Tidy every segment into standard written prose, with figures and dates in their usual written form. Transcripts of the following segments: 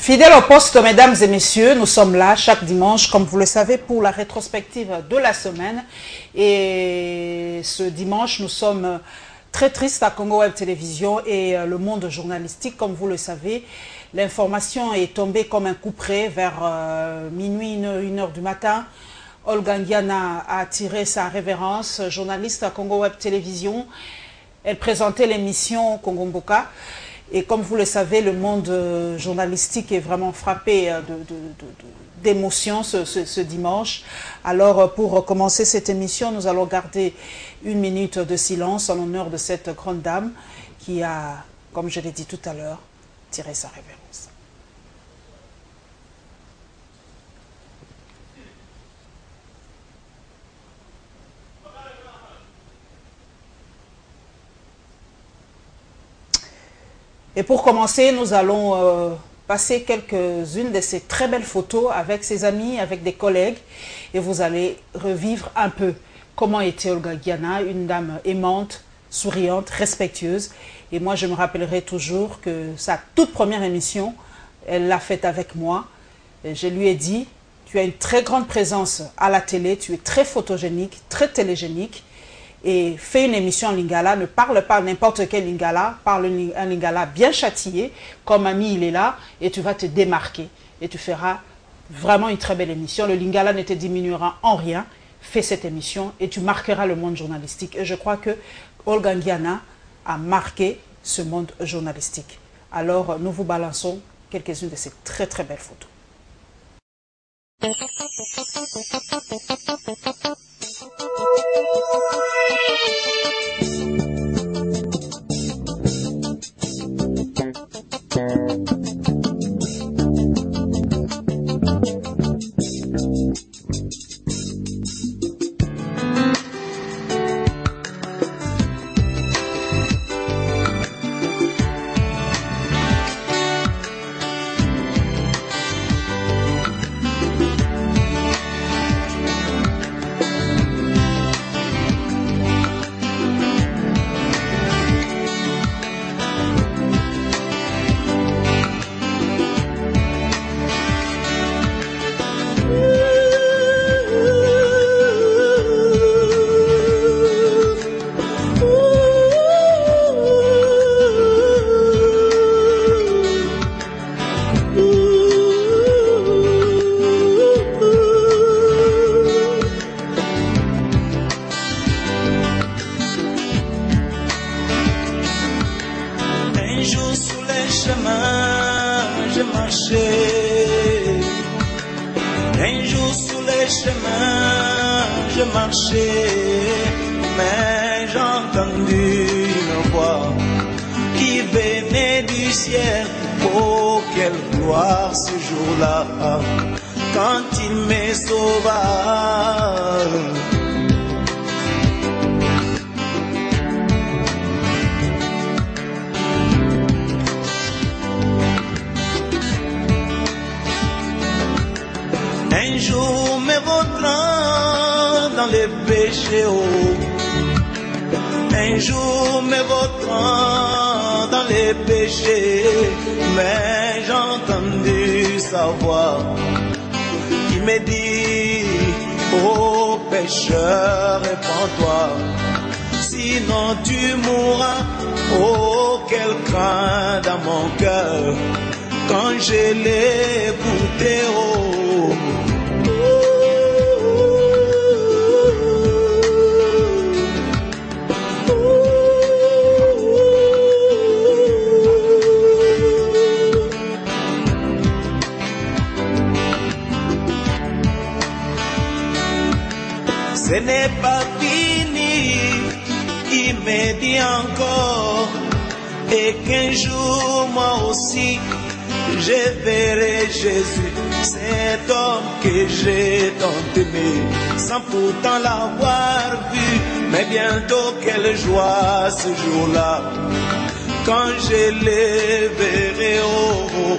Fidèles au poste, mesdames et messieurs, nous sommes là chaque dimanche, comme vous le savez, pour la rétrospective de la semaine. Et ce dimanche, nous sommes très tristes à Congo Web Télévision et le monde journalistique, comme vous le savez. L'information est tombée comme un coup près vers minuit, 1h du matin. Olga Ngiana a tiré sa révérence, journaliste à Congo Web Télévision. Elle présentait l'émission Congo Mboka. Et comme vous le savez, le monde journalistique est vraiment frappé d'émotions ce dimanche. Alors, pour commencer cette émission, nous allons garder une minute de silence en l'honneur de cette grande dame qui a, comme je l'ai dit tout à l'heure, tiré sa révérence. Et pour commencer, nous allons passer quelques-unes de ces très belles photos avec ses amis, avec des collègues. Et vous allez revivre un peu comment était Olga Ngiana, une dame aimante, souriante, respectueuse. Et moi, je me rappellerai toujours que sa toute première émission, elle l'a faite avec moi. Et je lui ai dit, tu as une très grande présence à la télé, tu es très photogénique, très télégénique. Et fais une émission en lingala, ne parle pas n'importe quel lingala, parle un lingala bien châtié, comme Ami il est là, et tu vas te démarquer. Et tu feras vraiment une très belle émission. Le lingala ne te diminuera en rien. Fais cette émission et tu marqueras le monde journalistique. Et je crois que Olga Ngiana a marqué ce monde journalistique. Alors, nous vous balançons quelques-unes de ces très très belles photos. Mais j'ai entendu une voix qui venait du ciel. Oh, quelle gloire ce jour-là, quand il me sauva. Un jour me vaudra dans les péchés, oh. Un jour me vaudra dans les péchés, mais j'ai entendu sa voix qui me dit, oh pécheur, répands-toi, sinon tu mourras. Oh, quel craint dans mon cœur quand je l'ai écouté, oh. Ce n'est pas fini, il me dit encore, et qu'un jour moi aussi je verrai Jésus, cet homme que j'ai tant aimé, sans pourtant l'avoir vu. Mais bientôt quelle joie ce jour-là, quand je les verrai, oh, oh, oh.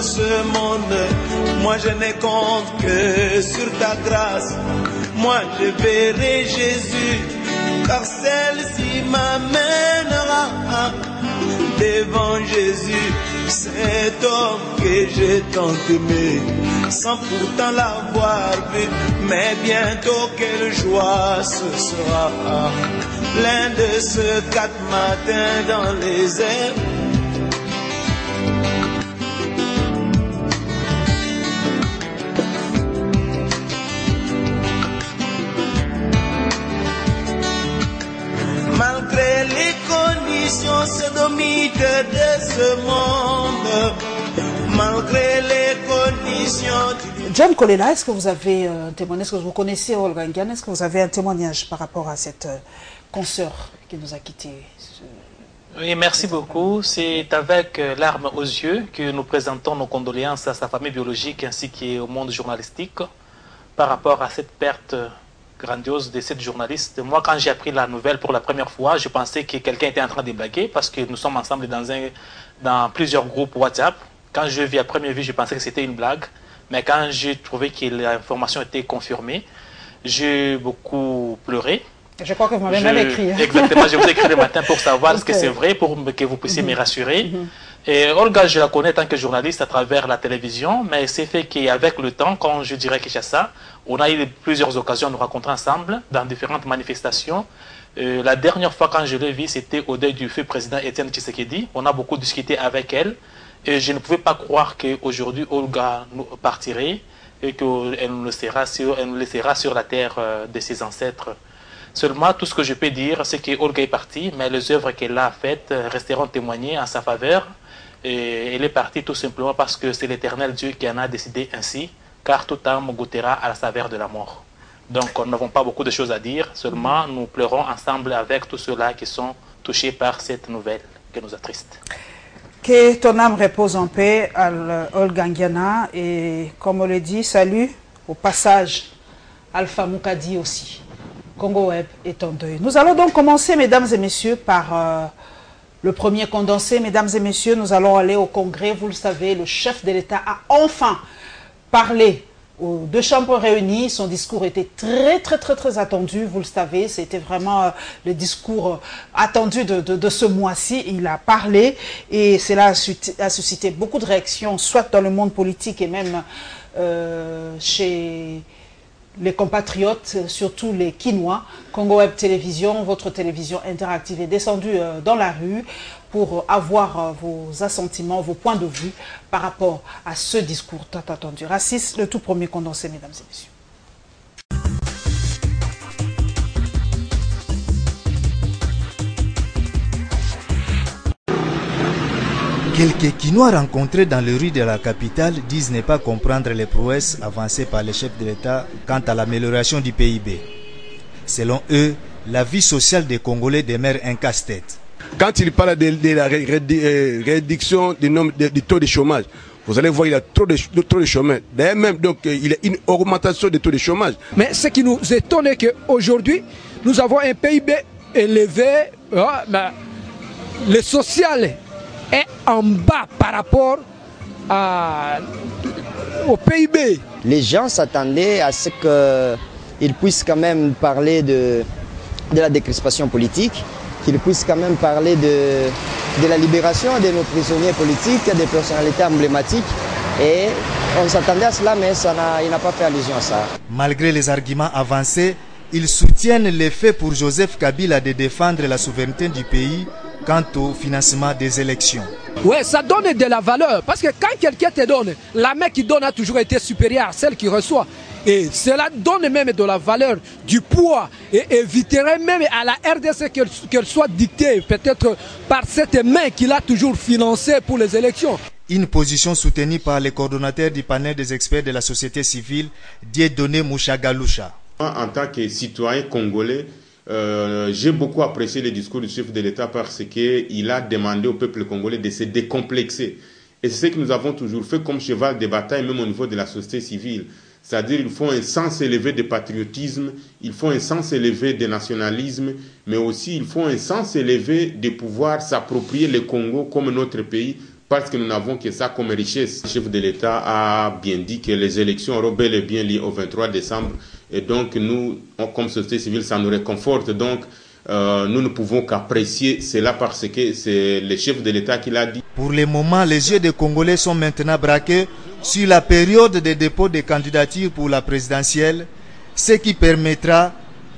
ce monde. Moi je n'ai compte que sur ta grâce. Moi je verrai Jésus, car celle-ci m'amènera devant Jésus, cet homme que j'ai tant aimé, sans pourtant l'avoir vu. Mais bientôt quelle joie ce sera, l'un de ces 4 matins dans les airs. Malgré les conditions sodomites de ce monde, malgré les conditions... John Kolela, est-ce que vous avez un témoignage, est-ce que vous connaissez Olga Ngiana, est-ce que vous avez un témoignage par rapport à cette consoeur qui nous a quittés? Oui, merci beaucoup. C'est avec larmes aux yeux que nous présentons nos condoléances à sa famille biologique ainsi qu'au monde journalistique par rapport à cette perte grandiose de cette journaliste. Moi, quand j'ai appris la nouvelle pour la première fois, je pensais que quelqu'un était en train de blaguer parce que nous sommes ensemble dans plusieurs groupes WhatsApp. Quand je vis à première vue, je pensais que c'était une blague. Mais quand j'ai trouvé que l'information était confirmée, j'ai beaucoup pleuré. Je crois que vous m'avez même écrit. Exactement, je vous ai écrit le matin pour savoir ce que c'est vrai, pour que vous puissiez me rassurer. Et Olga, je la connais en tant que journaliste à travers la télévision, mais c'est fait qu'avec le temps, quand je dirais Kinshasa, on a eu plusieurs occasions de nous rencontrer ensemble dans différentes manifestations. La dernière fois quand je l'ai vue, c'était au deuil du feu président Étienne Tshisekedi. On a beaucoup discuté avec elle et je ne pouvais pas croire qu'aujourd'hui Olga partirait et qu'elle nous laissera sur la terre de ses ancêtres. Seulement, tout ce que je peux dire, c'est qu'Olga est partie, mais les œuvres qu'elle a faites resteront témoignées en sa faveur. Et elle est partie tout simplement parce que c'est l'Éternel Dieu qui en a décidé ainsi, car toute âme goûtera à la saveur de la mort. Donc, nous n'avons pas beaucoup de choses à dire, seulement nous pleurons ensemble avec tous ceux-là qui sont touchés par cette nouvelle qui nous attriste. Que ton âme repose en paix, Olga Ngiana, et comme on le dit, salut au passage, Alpha Moukadi aussi. Congo Web est en deuil. Nous allons donc commencer, mesdames et messieurs, par le premier condensé. Mesdames et messieurs, nous allons aller au Congrès. Vous le savez, le chef de l'État a enfin parlé aux 2 chambres réunies. Son discours était très attendu. Vous le savez, c'était vraiment le discours attendu de ce mois-ci. Il a parlé et cela a suscité beaucoup de réactions, soit dans le monde politique et même chez les compatriotes, surtout les Kinois. Congo Web Télévision, votre télévision interactive, est descendue dans la rue pour avoir vos assentiments, vos points de vue par rapport à ce discours tant attendu. Raciste, le tout premier condensé, mesdames et messieurs. Quelques Kinois rencontrés dans les rues de la capitale disent ne pas comprendre les prouesses avancées par les chefs de l'État quant à l'amélioration du PIB. Selon eux, la vie sociale des Congolais demeure un casse-tête. Quand il parle de la réduction du taux de chômage, vous allez voir qu'il y a trop de chômage. D'ailleurs même, donc, il y a une augmentation du taux de chômage. Mais ce qui nous étonne est qu'aujourd'hui, nous avons un PIB élevé, le social est en bas par rapport au PIB. Les gens s'attendaient à ce qu'ils puissent quand même parler de la décrispation politique, qu'ils puissent quand même parler de la libération de nos prisonniers politiques, des personnalités emblématiques. Et on s'attendait à cela, mais il n'a pas fait allusion à ça. Malgré les arguments avancés, ils soutiennent l'effet pour Joseph Kabila de défendre la souveraineté du pays quant au financement des élections. Oui, ça donne de la valeur, parce que quand quelqu'un te donne, la main qui donne a toujours été supérieure à celle qui reçoit. Et cela donne même de la valeur, du poids, et éviterait même à la RDC qu'elle soit dictée peut-être par cette main qu'il a toujours financée pour les élections. Une position soutenue par les coordonnateurs du panel des experts de la société civile, Dieudonné Mouchagaloucha. En tant que citoyen congolais, j'ai beaucoup apprécié le discours du chef de l'État parce qu'il a demandé au peuple congolais de se décomplexer. Et c'est ce que nous avons toujours fait comme cheval de bataille, même au niveau de la société civile. C'est-à-dire qu'il faut un sens élevé de patriotisme, il faut un sens élevé de nationalisme, mais aussi il faut un sens élevé de pouvoir s'approprier le Congo comme notre pays parce que nous n'avons que ça comme richesse. Le chef de l'État a bien dit que les élections auront bel et bien lieu au 23 décembre. Et donc, nous, comme société civile, ça nous réconforte. Donc, nous ne pouvons qu'apprécier cela parce que c'est le chef de l'État qui l'a dit. Pour le moment, les yeux des Congolais sont maintenant braqués sur la période de dépôt des candidatures pour la présidentielle, ce qui permettra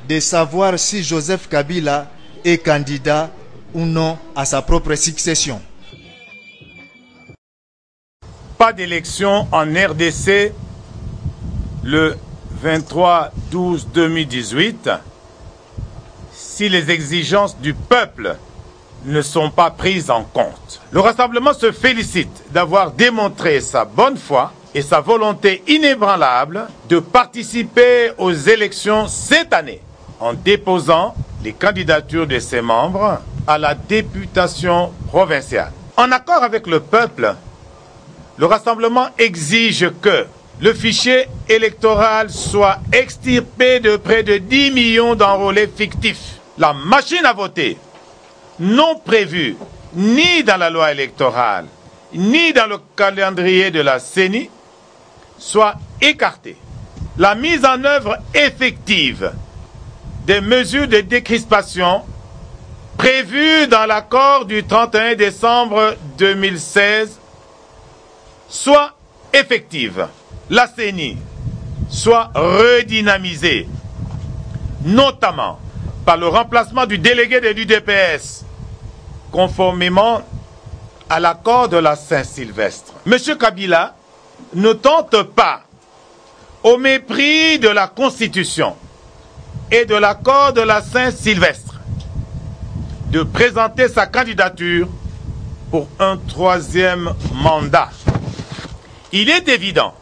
de savoir si Joseph Kabila est candidat ou non à sa propre succession. Pas d'élection en RDC le 23/12/2018 si les exigences du peuple ne sont pas prises en compte. Le rassemblement se félicite d'avoir démontré sa bonne foi et sa volonté inébranlable de participer aux élections cette année en déposant les candidatures de ses membres à la députation provinciale. En accord avec le peuple, le rassemblement exige que le fichier électoral soit extirpé de près de 10 millions d'enrôlés fictifs. La machine à voter, non prévue ni dans la loi électorale, ni dans le calendrier de la CENI, soit écartée. La mise en œuvre effective des mesures de décrispation prévues dans l'accord du 31 décembre 2016 soit effective. La CENI soit redynamisée, notamment par le remplacement du délégué de l'UDPS, conformément à l'accord de la Saint-Sylvestre. M. Kabila ne tente pas, au mépris de la Constitution et de l'accord de la Saint-Sylvestre, de présenter sa candidature pour un 3e mandat. Il est évident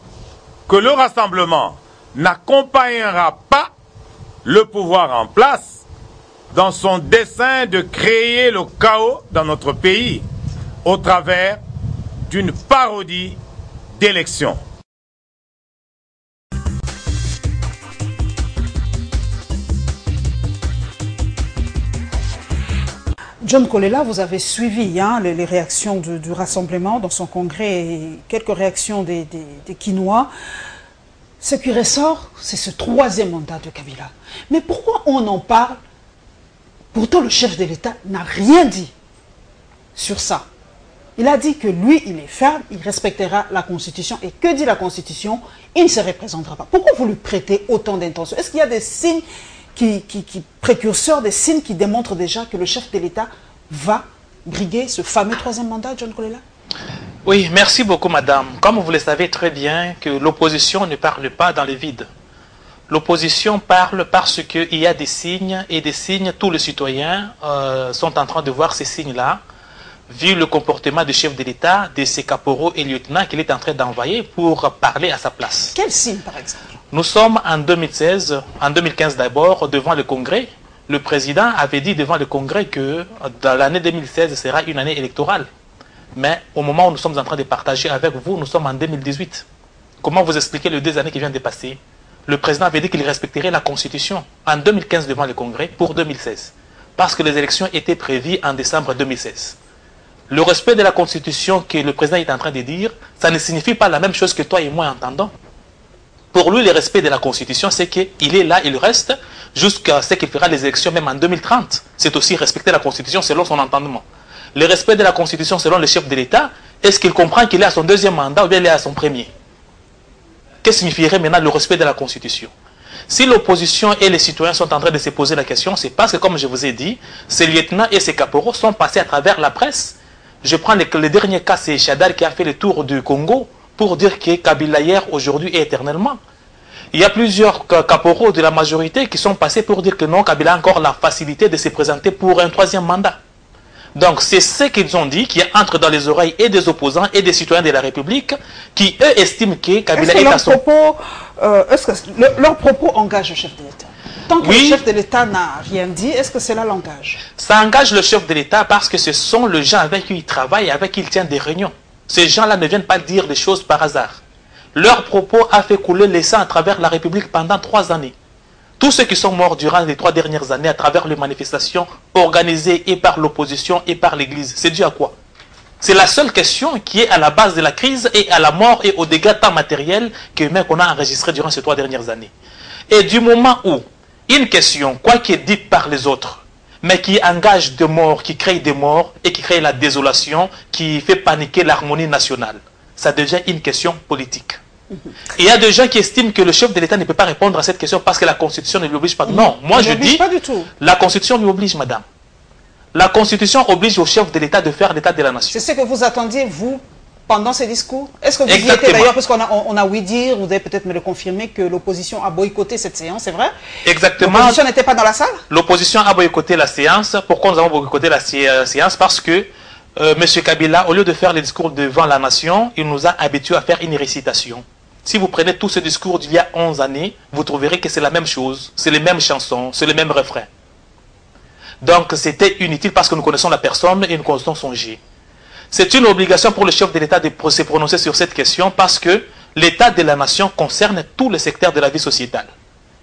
que le rassemblement n'accompagnera pas le pouvoir en place dans son dessein de créer le chaos dans notre pays au travers d'une parodie d'élection. John Kolela, vous avez suivi les réactions du rassemblement dans son congrès et quelques réactions des Kinois. Ce qui ressort, c'est ce 3e mandat de Kabila. Mais pourquoi on en parle? Pourtant, le chef de l'État n'a rien dit sur ça. Il a dit que lui, il est ferme, il respectera la Constitution. Et que dit la Constitution? Il ne se représentera pas. Pourquoi vous lui prêtez autant d'intention? Est-ce qu'il y a des signes précurseurs, des signes qui démontrent déjà que le chef de l'État va briguer ce fameux 3e mandat, John Kolela? Oui, merci beaucoup, madame. Comme vous le savez très bien, que l'opposition ne parle pas dans le vide. L'opposition parle parce qu'il y a des signes, et des signes, tous les citoyens sont en train de voir ces signes-là, vu le comportement du chef de l'État, de ses caporaux et lieutenants qu'il est en train d'envoyer pour parler à sa place. Quel signe, par exemple? Nous sommes en 2015 d'abord, devant le Congrès. Le président avait dit devant le Congrès que dans l'année 2016 sera une année électorale. Mais au moment où nous sommes en train de partager avec vous, nous sommes en 2018. Comment vous expliquez les 2 années qui viennent de passer? Le président avait dit qu'il respecterait la Constitution en 2015 devant le Congrès pour 2016. Parce que les élections étaient prévues en décembre 2016. Le respect de la Constitution que le président est en train de dire, ça ne signifie pas la même chose que toi et moi entendons. Pour lui, le respect de la Constitution, c'est qu'il est là, il reste, jusqu'à ce qu'il fera les élections même en 2030. C'est aussi respecter la Constitution selon son entendement. Le respect de la Constitution selon le chef de l'État, est-ce qu'il comprend qu'il est à son 2e mandat ou bien il est à son 1er? Qu'est-ce que signifierait maintenant le respect de la Constitution? Si l'opposition et les citoyens sont en train de se poser la question, c'est parce que, comme je vous ai dit, ces lieutenants et ces caporaux sont passés à travers la presse. Je prends le dernier cas, c'est Chadar qui a fait le tour du Congo pour dire que Kabila hier, aujourd'hui et éternellement. Il y a plusieurs caporaux de la majorité qui sont passés pour dire que non, Kabila a encore la facilité de se présenter pour un 3e mandat. Donc c'est ce qu'ils ont dit qui entre dans les oreilles et des opposants et des citoyens de la République qui, eux, estiment que Kabila est à son... Est-ce que leurs propos engagent le chef de l'État? Tant que le chef de l'État n'a rien dit, est-ce que cela l'engage? Ça engage le chef de l'État parce que ce sont les gens avec qui il travaille, avec qui il tient des réunions. Ces gens-là ne viennent pas dire des choses par hasard. Leur propos a fait couler le sang à travers la République pendant 3 années. Tous ceux qui sont morts durant les 3 dernières années à travers les manifestations organisées et par l'opposition et par l'Église, c'est dû à quoi? C'est la seule question qui est à la base de la crise et à la mort et aux dégâts tant matériels qu'on a enregistrés durant ces 3 dernières années. Et du moment où une question, quoi qu'elle est dite par les autres, mais qui engage des morts, qui crée des morts et qui crée la désolation, qui fait paniquer l'harmonie nationale, ça devient une question politique. Il y a des gens qui estiment que le chef de l'État ne peut pas répondre à cette question parce que la Constitution ne lui oblige pas. Non, moi je dis, pas du tout. La Constitution lui oblige, madame. La Constitution oblige au chef de l'État de faire l'état de la nation. C'est ce que vous attendiez, vous, pendant ces discours? Est-ce que vous y étiez d'ailleurs, parce qu'on a ouï dire, vous allez peut-être me le confirmer, que l'opposition a boycotté cette séance, c'est vrai? Exactement. L'opposition n'était pas dans la salle? L'opposition a boycotté la séance. Pourquoi nous avons boycotté la séance? Parce que M. Kabila, au lieu de faire les discours devant la nation, il nous a habitués à faire une récitation. Si vous prenez tout ce discours d'il y a 11 années, vous trouverez que c'est la même chose, c'est les mêmes chansons, c'est les mêmes refrains. Donc c'était inutile parce que nous connaissons la personne et nous connaissons son J. C'est une obligation pour le chef de l'État de se prononcer sur cette question parce que l'état de la nation concerne tous les secteurs de la vie sociétale.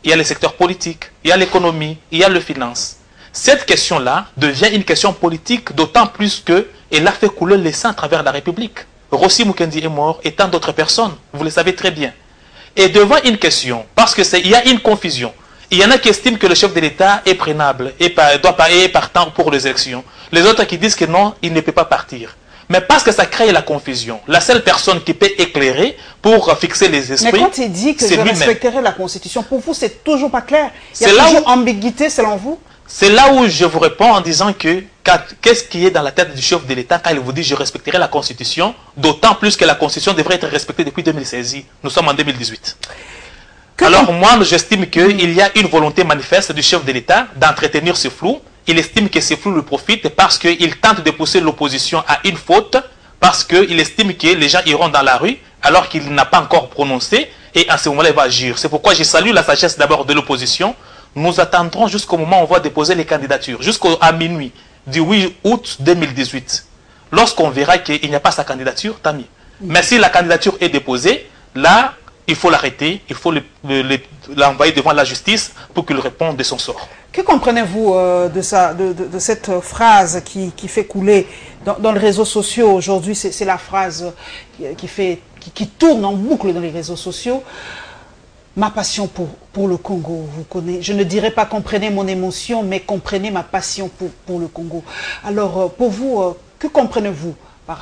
Il y a les secteurs politiques, il y a l'économie, il y a les finances. Cette question-là devient une question politique d'autant plus qu'elle a fait couler le sang à travers la République. Rossi Mukendi est mort et tant d'autres personnes, vous le savez très bien. Et devant une question, parce qu'il y a une confusion, il y en a qui estiment que le chef de l'État est prénable et doit pas être partant pour les élections. Les autres qui disent que non, il ne peut pas partir. Mais parce que ça crée la confusion, la seule personne qui peut éclairer pour fixer les esprits, mais quand il dit que je respecterai la Constitution, pour vous, c'est toujours pas clair. Il y a toujours ambiguïté selon vous? C'est là où je vous réponds en disant que qu'est-ce qui est dans la tête du chef de l'État quand il vous dit je respecterai la Constitution, d'autant plus que la Constitution devrait être respectée depuis 2016. Nous sommes en 2018. Alors moi, j'estime qu'il y a une volonté manifeste du chef de l'État d'entretenir ce flou. Il estime que ce flou lui profite parce qu'il tente de pousser l'opposition à une faute, parce qu'il estime que les gens iront dans la rue alors qu'il n'a pas encore prononcé et à ce moment-là, il va agir. C'est pourquoi je salue la sagesse d'abord de l'opposition. Nous attendrons jusqu'au moment où on va déposer les candidatures, jusqu'à minuit du 8 août 2018. Lorsqu'on verra qu'il n'y a pas sa candidature, tant mieux. Mais si la candidature est déposée, là, il faut l'arrêter, il faut l'envoyer devant la justice pour qu'il réponde de son sort. Que comprenez-vous de cette phrase qui fait couler dans les réseaux sociaux aujourd'hui? C'est la phrase qui tourne en boucle dans les réseaux sociaux. Ma passion pour le Congo, vous connaissez. Je ne dirais pas comprenez mon émotion, mais comprenez ma passion pour le Congo. Alors, pour vous, que comprenez-vous par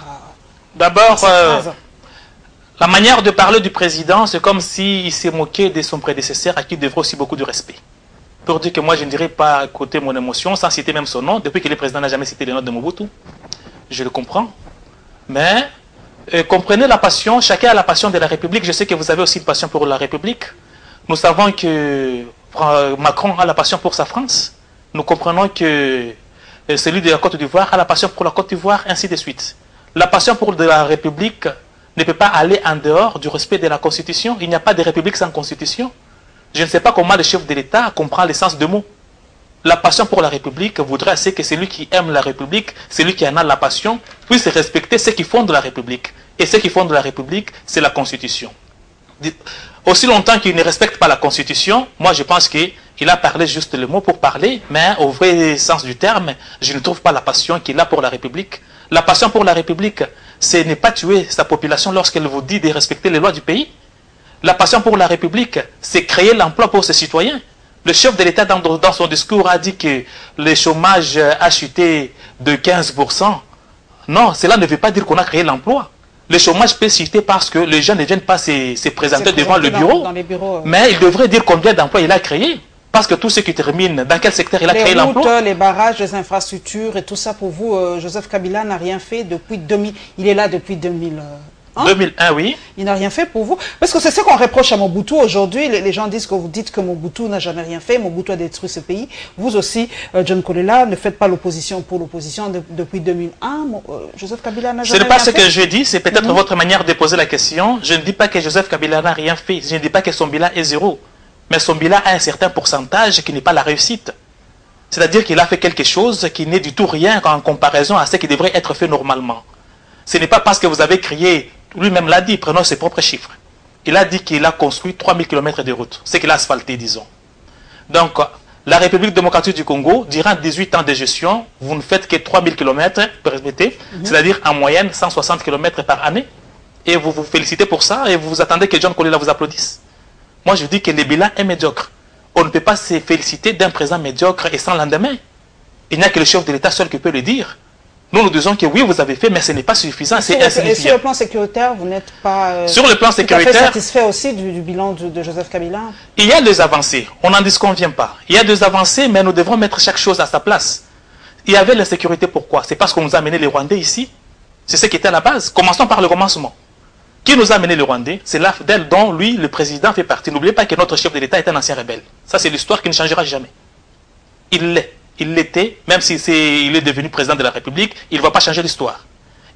d'abord, la manière de parler du président, c'est comme s'il s'est moqué de son prédécesseur à qui il devrait aussi beaucoup de respect. Pour dire que moi, je ne dirais pas côté mon émotion, sans citer même son nom, depuis que le président n'a jamais cité le nom de Mobutu. Je le comprends. Mais comprenez la passion, chacun a la passion de la République. Je sais que vous avez aussi une passion pour la République. Nous savons que Macron a la passion pour sa France. Nous comprenons que celui de la Côte d'Ivoire a la passion pour la Côte d'Ivoire, ainsi de suite. La passion pour la République ne peut pas aller en dehors du respect de la Constitution. Il n'y a pas de République sans Constitution. Je ne sais pas comment le chef de l'État comprend l'essence de mots. La passion pour la République voudrait assez que celui qui aime la République, celui qui en a la passion, puisse respecter ceux qui fondent la République. Et ceux qui fondent la République, c'est la Constitution. Aussi longtemps qu'il ne respecte pas la Constitution, moi je pense qu'il a parlé juste le mot pour parler, mais au vrai sens du terme, je ne trouve pas la passion qu'il a pour la République. La passion pour la République, ce n'est pas tuer sa population lorsqu'elle vous dit de respecter les lois du pays. La passion pour la République, c'est créer l'emploi pour ses citoyens. Le chef de l'État, dans son discours, a dit que le chômage a chuté de 15%. Non, cela ne veut pas dire qu'on a créé l'emploi. Le chômage peut chuter parce que les gens ne viennent pas se présenter devant le bureau. Dans les bureaux. Mais il devrait dire combien d'emplois il a créé. Parce que tout ce qui termine, dans quel secteur il a créé l'emploi? Les routes, les barrages, les infrastructures et tout ça, pour vous, Joseph Kabila n'a rien fait depuis 2000. Il est là depuis 2000. 2001, oui. Il n'a rien fait pour vous. Parce que c'est ce qu'on reproche à Mobutu aujourd'hui. Les gens disent que vous dites que Mobutu n'a jamais rien fait. Mobutu a détruit ce pays. Vous aussi, John Kolela, ne faites pas l'opposition pour l'opposition depuis 2001. Joseph Kabila n'a jamais rien fait. Ce n'est pas ce que je dis. C'est peut-être votre manière de poser la question. Je ne dis pas que Joseph Kabila n'a rien fait. Je ne dis pas que son bilan est zéro. Mais son bilan a un certain pourcentage qui n'est pas la réussite. C'est-à-dire qu'il a fait quelque chose qui n'est du tout rien en comparaison à ce qui devrait être fait normalement. Ce n'est pas parce que vous avez créé, lui-même l'a dit, prenons ses propres chiffres. Il a dit qu'il a construit 3000 km de routes, ce qu'il a asphalté, disons. Donc, La République démocratique du Congo, durant 18 ans de gestion, vous ne faites que 3000 km, permettez, c'est-à-dire en moyenne 160 km par année. Et vous vous félicitez pour ça et vous attendez que John Kolela vous applaudisse. Moi, je dis que le bilan est médiocre. On ne peut pas se féliciter d'un présent médiocre et sans lendemain. Il n'y a que le chef de l'État seul qui peut le dire. Nous disons que oui, vous avez fait, mais ce n'est pas suffisant, c'est insignifiant. Et sur le plan sécuritaire, vous n'êtes pas sur le plan sécuritaire, satisfait aussi du bilan de Joseph Kabila? Il y a des avancées, on n'en disconvient pas. Il y a des avancées, mais nous devrons mettre chaque chose à sa place. Il y avait l'insécurité, pourquoi? C'est parce qu'on nous a amené les Rwandais ici. C'est ce qui était à la base. Commençons par le commencement. Qui nous a amené les Rwandais? C'est l'AFDEL dont lui, le président, fait partie. N'oubliez pas que notre chef de l'État est un ancien rebelle. Ça, c'est l'histoire qui ne changera jamais. Il l'est. Il l'était, même s'il est devenu président de la République, il ne va pas changer l'histoire.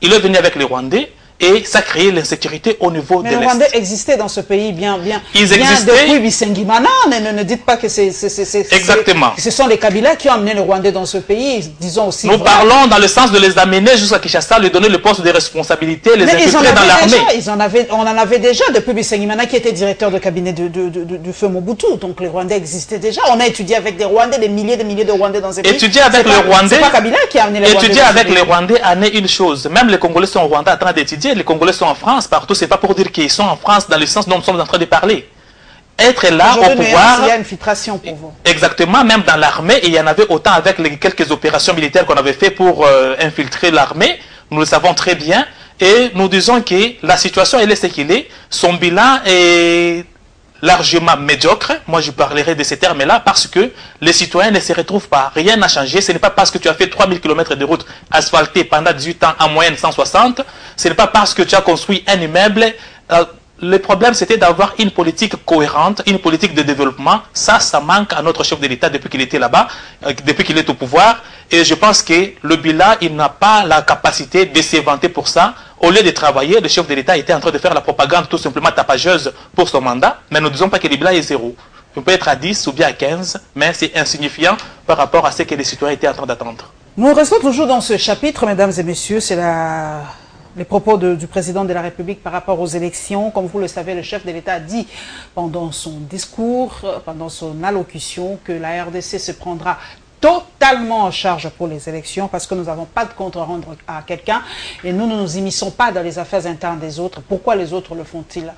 Il est venu avec les Rwandais et ça a créé l'insécurité au niveau de l'Est. Mais les Rwandais existaient dans ce pays bien existaient depuis Bisengimana. Ne dites pas que exactement. Que ce sont les Kabila qui ont amené les Rwandais dans ce pays. Disons aussi. Nous parlons dans le sens de les amener jusqu'à Kinshasa, lui donner le poste de responsabilité, les infiltrer dans l'armée. On en avait déjà depuis Bisengimana qui était directeur de cabinet du feu Mobutu. Donc les Rwandais existaient déjà. On a étudié avec des Rwandais, des milliers de Rwandais dans ces pays. Étudier avec les Rwandais. C'est pas Kabila qui a amené les Rwandais. Étudier avec les Rwandais en est une chose. Même les Congolais sont au Rwanda en train d'étudier. Les Congolais sont en France, partout. C'est pas pour dire qu'ils sont en France dans le sens dont nous sommes en train de parler. Être là au pouvoir. Il y a une filtration pour vous. Exactement, même dans l'armée, il y en avait autant avec les quelques opérations militaires qu'on avait fait pour infiltrer l'armée. Nous le savons très bien. Et nous disons que la situation, elle est ce qu'il est. Son bilan est largement médiocre. Moi, je parlerai de ces termes-là parce que les citoyens ne se retrouvent pas. Rien n'a changé. Ce n'est pas parce que tu as fait 3000 km de route asphaltée pendant 18 ans, en moyenne 160. Ce n'est pas parce que tu as construit un immeuble. Le problème, c'était d'avoir une politique cohérente, une politique de développement. Ça manque à notre chef de l'État depuis qu'il était là-bas, depuis qu'il est au pouvoir. Et je pense que le bilan, il n'a pas la capacité de s'inventer pour ça. Au lieu de travailler, le chef de l'État était en train de faire la propagande tout simplement tapageuse pour son mandat. Mais nous ne disons pas que le bilan est zéro. Il peut être à 10 ou bien à 15, mais c'est insignifiant par rapport à ce que les citoyens étaient en train d'attendre. Nous restons toujours dans ce chapitre, mesdames et messieurs. C'est les propos du président de la République par rapport aux élections. Comme vous le savez, le chef de l'État a dit pendant son discours, pendant son allocution, que la RDC se prendra totalement en charge pour les élections parce que nous n'avons pas de compte à rendre à quelqu'un et nous ne nous immisçons pas dans les affaires internes des autres. Pourquoi les autres le font-ils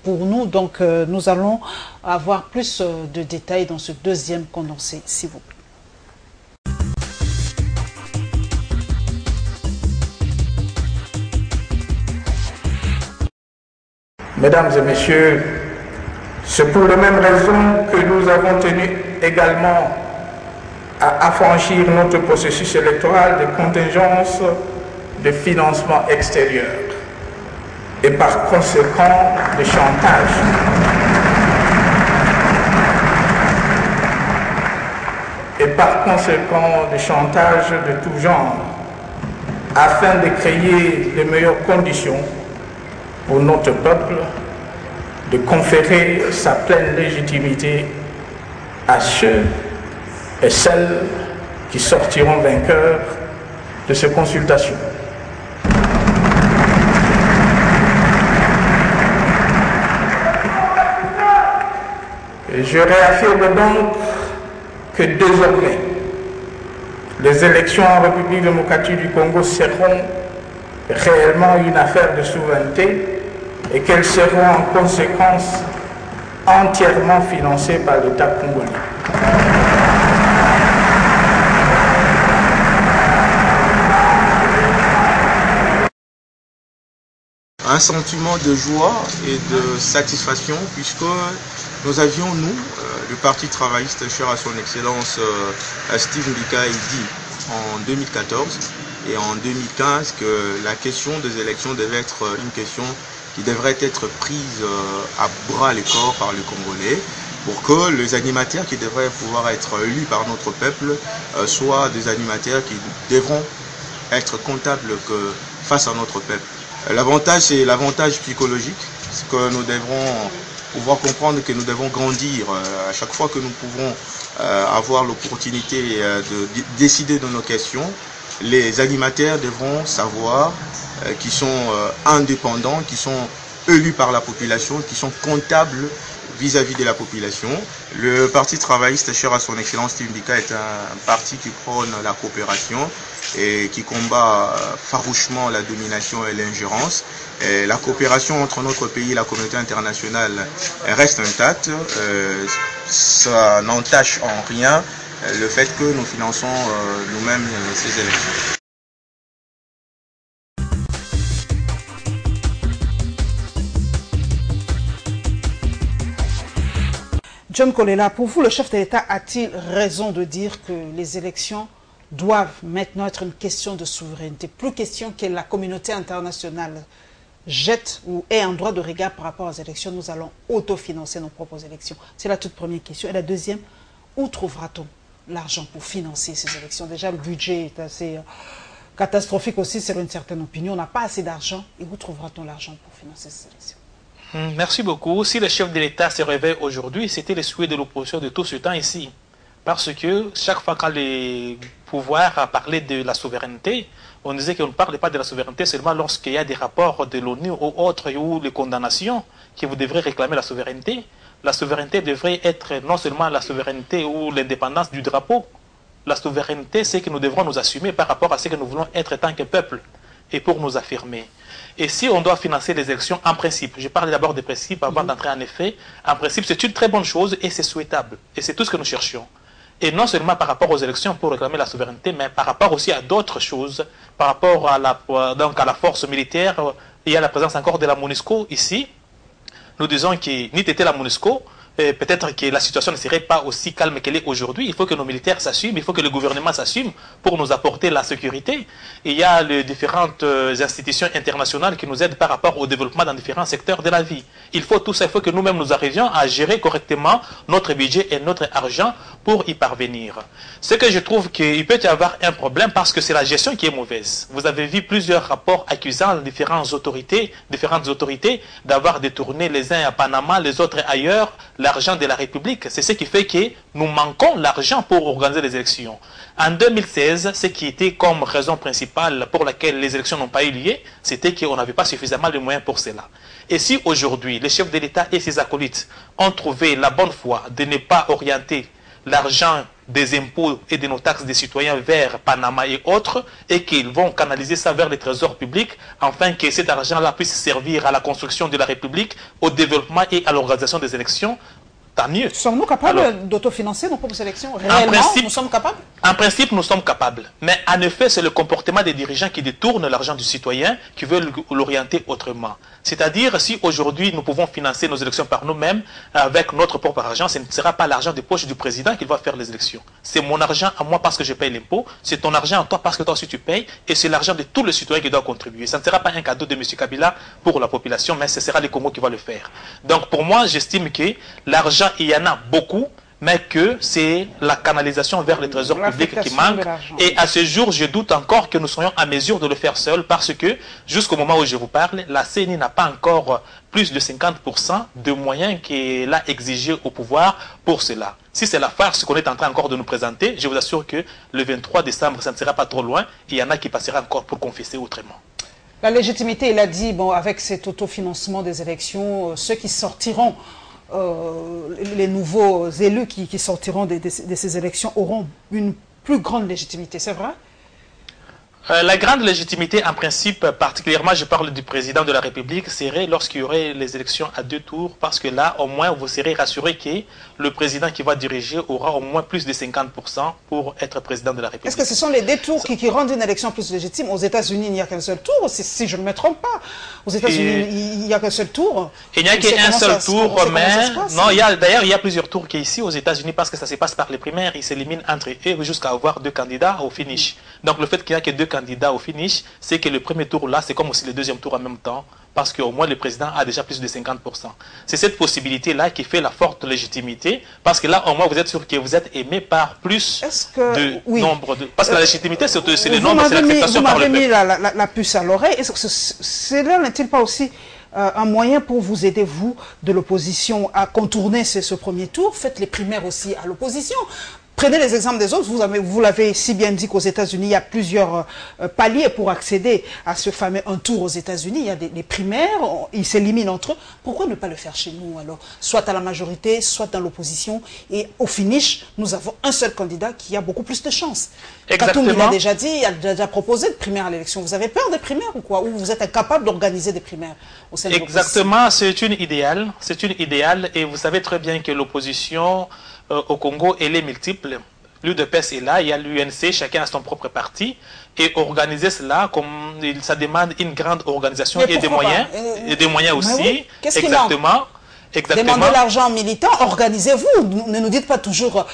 pour nous? Donc nous allons avoir plus de détails dans ce deuxième condensé, s'il vous plaît. Mesdames et messieurs, c'est pour les mêmes raisons que nous avons tenu également à affranchir notre processus électoral de contingence de financement extérieur et par conséquent de chantage. Et par conséquent de chantage de tout genre, afin de créer les meilleures conditions pour notre peuple de conférer sa pleine légitimité à ceux et celles qui sortiront vainqueurs de ces consultations. Et je réaffirme donc que désormais, les élections en République démocratique du Congo seront réellement une affaire de souveraineté et qu'elles seront en conséquence entièrement financées par l'État congolais. Un sentiment de joie et de satisfaction puisque nous avions, le Parti travailliste cher à son excellence Steve Mbika dit en 2014 et en 2015 que la question des élections devait être une question qui devrait être prise à bras le corps par les Congolais pour que les animateurs qui devraient pouvoir être élus par notre peuple soient des animateurs qui devront être comptables face à notre peuple. L'avantage, c'est l'avantage psychologique, c'est que nous devrons pouvoir comprendre que nous devons grandir à chaque fois que nous pouvons avoir l'opportunité de décider de nos questions. Les animateurs devront savoir qu'ils sont indépendants, qu'ils sont élus par la population, qu'ils sont comptables vis-à-vis de la population. Le Parti travailliste, cher à son excellence Steve Mbika, est un parti qui prône la coopération et qui combat farouchement la domination et l'ingérence. La coopération entre notre pays et la communauté internationale reste intacte. Ça n'entache en rien le fait que nous finançons nous-mêmes ces élections. John Kolela, pour vous, le chef de l'État a-t-il raison de dire que les élections doivent maintenant être une question de souveraineté, plus question que la communauté internationale jette ou ait un droit de regard par rapport aux élections, nous allons autofinancer nos propres élections? C'est la toute première question. Et la deuxième, où trouvera-t-on l'argent pour financer ces élections? Déjà, le budget est assez catastrophique aussi, selon une certaine opinion. On n'a pas assez d'argent. Et où trouvera-t-on l'argent pour financer ces élections? Merci beaucoup. Si le chef de l'État se réveille aujourd'hui, c'était le souhait de l'opposition de tout ce temps ici. Parce que chaque fois quand les pouvoirs a parlé de la souveraineté, on disait qu'on ne parle pas de la souveraineté seulement lorsqu'il y a des rapports de l'ONU ou autres ou les condamnations que vous devrez réclamer la souveraineté. La souveraineté devrait être non seulement la souveraineté ou l'indépendance du drapeau. La souveraineté, c'est que nous devrons nous assumer par rapport à ce que nous voulons être tant que peuple et pour nous affirmer. Et si on doit financer les élections, en principe, je parle d'abord des principes avant d'entrer en effet, en principe c'est une très bonne chose et c'est souhaitable. Et c'est tout ce que nous cherchions. Et non seulement par rapport aux élections pour réclamer la souveraineté, mais par rapport aussi à d'autres choses, par rapport à la force militaire. Il y a la présence encore de la MONUSCO ici. Nous disons que n'eût été la MONUSCO, peut-être que la situation ne serait pas aussi calme qu'elle est aujourd'hui. Il faut que nos militaires s'assument, il faut que le gouvernement s'assume pour nous apporter la sécurité. Il y a les différentes institutions internationales qui nous aident par rapport au développement dans différents secteurs de la vie. Il faut tout ça, il faut que nous-mêmes nous arrivions à gérer correctement notre budget et notre argent pour y parvenir. Ce que je trouve qu'il peut y avoir un problème parce que c'est la gestion qui est mauvaise. Vous avez vu plusieurs rapports accusant différentes autorités d'avoir détourné les uns à Panama, les autres ailleurs, l'argent de la République. C'est ce qui fait que nous manquons l'argent pour organiser les élections. En 2016, ce qui était comme raison principale pour laquelle les élections n'ont pas eu lieu, c'était qu'on n'avait pas suffisamment de moyens pour cela. Et si aujourd'hui, les chefs de l'État et ses acolytes ont trouvé la bonne foi de ne pas orienter l'argent des impôts et de nos taxes des citoyens vers Panama et autres, et qu'ils vont canaliser ça vers les trésors publics, afin que cet argent-là puisse servir à la construction de la République, au développement et à l'organisation des élections, tant mieux. Sommes-nous capables d'autofinancer nos propres élections? Réellement, nous sommes capables? En principe, nous sommes capables. Mais en effet, c'est le comportement des dirigeants qui détournent l'argent du citoyen, qui veulent l'orienter autrement. C'est-à-dire, si aujourd'hui nous pouvons financer nos élections par nous-mêmes, avec notre propre argent, ce ne sera pas l'argent des poches du président qui va faire les élections. C'est mon argent à moi parce que je paye l'impôt, c'est ton argent à toi parce que toi aussi tu payes, et c'est l'argent de tous les citoyens qui doivent contribuer. Ça ne sera pas un cadeau de M. Kabila pour la population, mais ce sera les Congos qui vont le faire. Donc pour moi, j'estime que l'argent, il y en a beaucoup, mais que c'est la canalisation vers les trésors publics qui manque. Et à ce jour, je doute encore que nous soyons en mesure de le faire seuls parce que, jusqu'au moment où je vous parle, la CENI n'a pas encore plus de 50% de moyens qu'elle a exigés au pouvoir pour cela. Si c'est la farce qu'on est en train encore de nous présenter, je vous assure que le 23 décembre, ça ne sera pas trop loin. Il y en a qui passeront encore pour confesser autrement. La légitimité, il a dit, bon, avec cet autofinancement des élections, ceux qui sortiront, les nouveaux élus qui sortiront de ces élections auront une plus grande légitimité, c'est vrai? La grande légitimité, en principe, particulièrement, je parle du président de la République, serait lorsqu'il y aurait les élections à 2 tours, parce que là, au moins, vous serez rassuré que le président qui va diriger aura au moins plus de 50% pour être président de la République. Est-ce que ce sont les 2 tours qui rendent une élection plus légitime? Aux États-Unis, il n'y a qu'un seul tour, si je ne me trompe pas. Aux États-Unis, il n'y a qu'un seul tour. Il n'y a qu'un seul tour, mais... Non, d'ailleurs, il y a plusieurs tours qui ici aux États-Unis, parce que ça se passe par les primaires, ils s'éliminent entre eux jusqu'à avoir 2 candidats au finish. Donc le fait qu'il n'y a que 2 candidats au finish, c'est que le premier tour là, c'est comme aussi le deuxième tour en même temps, parce qu'au moins le président a déjà plus de 50%. C'est cette possibilité-là qui fait la forte légitimité, parce que là, au moins, vous êtes sûr que vous êtes aimé par plus nombre de... Parce que la légitimité, c'est le nombre, c'est l'acceptation par le peuple. Vous m'avez mis la puce à l'oreille. Est-ce que cela n'est-il pas aussi un moyen pour vous aider, vous, de l'opposition, à contourner ce premier tour? Faites les primaires aussi à l'opposition. prenez les exemples des autres. Vous l'avez si bien dit qu'aux États-Unis, il y a plusieurs paliers pour accéder à ce fameux un tour aux États-Unis. Il y a des primaires, ils s'éliminent entre eux. Pourquoi ne pas le faire chez nous alors? Soit à la majorité, soit dans l'opposition. Et au finish, nous avons un seul candidat qui a beaucoup plus de chances. Exactement. Katoum, il a déjà dit, il a déjà proposé de primaire à l'élection. Vous avez peur des primaires ou quoi? Ou vous êtes incapable d'organiser des primaires au sein de l'opposition? Exactement, c'est une idéale. C'est une idéale. Et vous savez très bien que l'opposition au Congo, elle est multiple. L'UDPS est là, il y a l'UNC, chacun a son propre parti. Et organiser cela, ça demande une grande organisation et des moyens. Et des moyens aussi. Oui. Qu'est-ce qui exactement. manque? Exactement. Demandez l'argent militant, organisez-vous. Ne nous dites pas toujours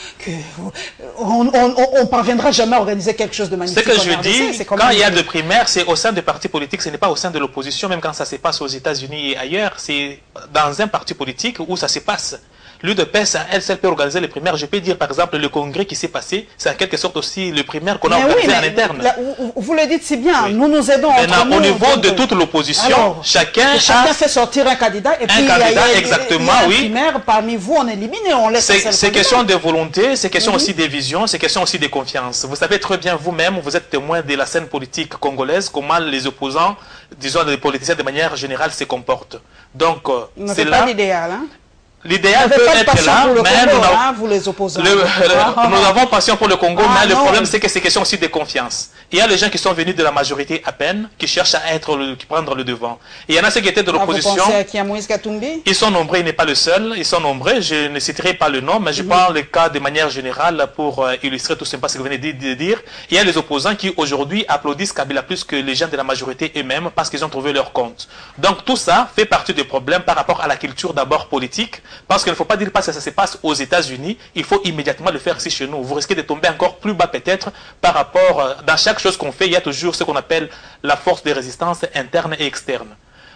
qu'on parviendra jamais à organiser quelque chose de magnifique. Ce que je dis, quand il y a de primaires, c'est au sein des partis politiques, ce n'est pas au sein de l'opposition, même quand ça se passe aux États-Unis et ailleurs, c'est dans un parti politique où ça se passe. L'UDPS, elle seule peut organiser les primaires. Je peux dire par exemple le congrès qui s'est passé, c'est en quelque sorte aussi le primaire qu'on a organisé en interne. Là, vous le dites si bien, oui. Nous nous aidons entre nous. Au niveau de toute l'opposition, chacun fait sortir un candidat et puis il y a une primaire, parmi vous on élimine et on laisse. C'est question de volonté, c'est question aussi de vision, c'est question aussi de confiance. Vous savez très bien vous-même, vous êtes témoin de la scène politique congolaise, comment les opposants, disons les politiciens de manière générale se comportent. Donc c'est là l'idéal, hein? L'idéal peut être là, mais vous les opposants. Nous avons passion pour le Congo, mais le problème c'est que c'est question aussi de confiance. Il y a les gens qui sont venus de la majorité à peine, qui cherchent à prendre le devant. Et il y en a ceux qui étaient de l'opposition. Vous pensez à qui, à Moïse Katumbi? Ils sont nombreux, il n'est pas le seul. Ils sont nombreux. Je ne citerai pas le nom, mais je parle le cas de manière générale pour illustrer tout simplement ce que vous venez de dire. Il y a les opposants qui aujourd'hui applaudissent Kabila plus que les gens de la majorité eux-mêmes parce qu'ils ont trouvé leur compte. Donc tout ça fait partie des problèmes par rapport à la culture d'abord politique. Parce qu'il ne faut pas dire parce que ça se passe aux États-Unis, il faut immédiatement le faire ici chez nous. Vous risquez de tomber encore plus bas peut-être par rapport, dans chaque chose qu'on fait, il y a toujours ce qu'on appelle la force de résistance interne et externe.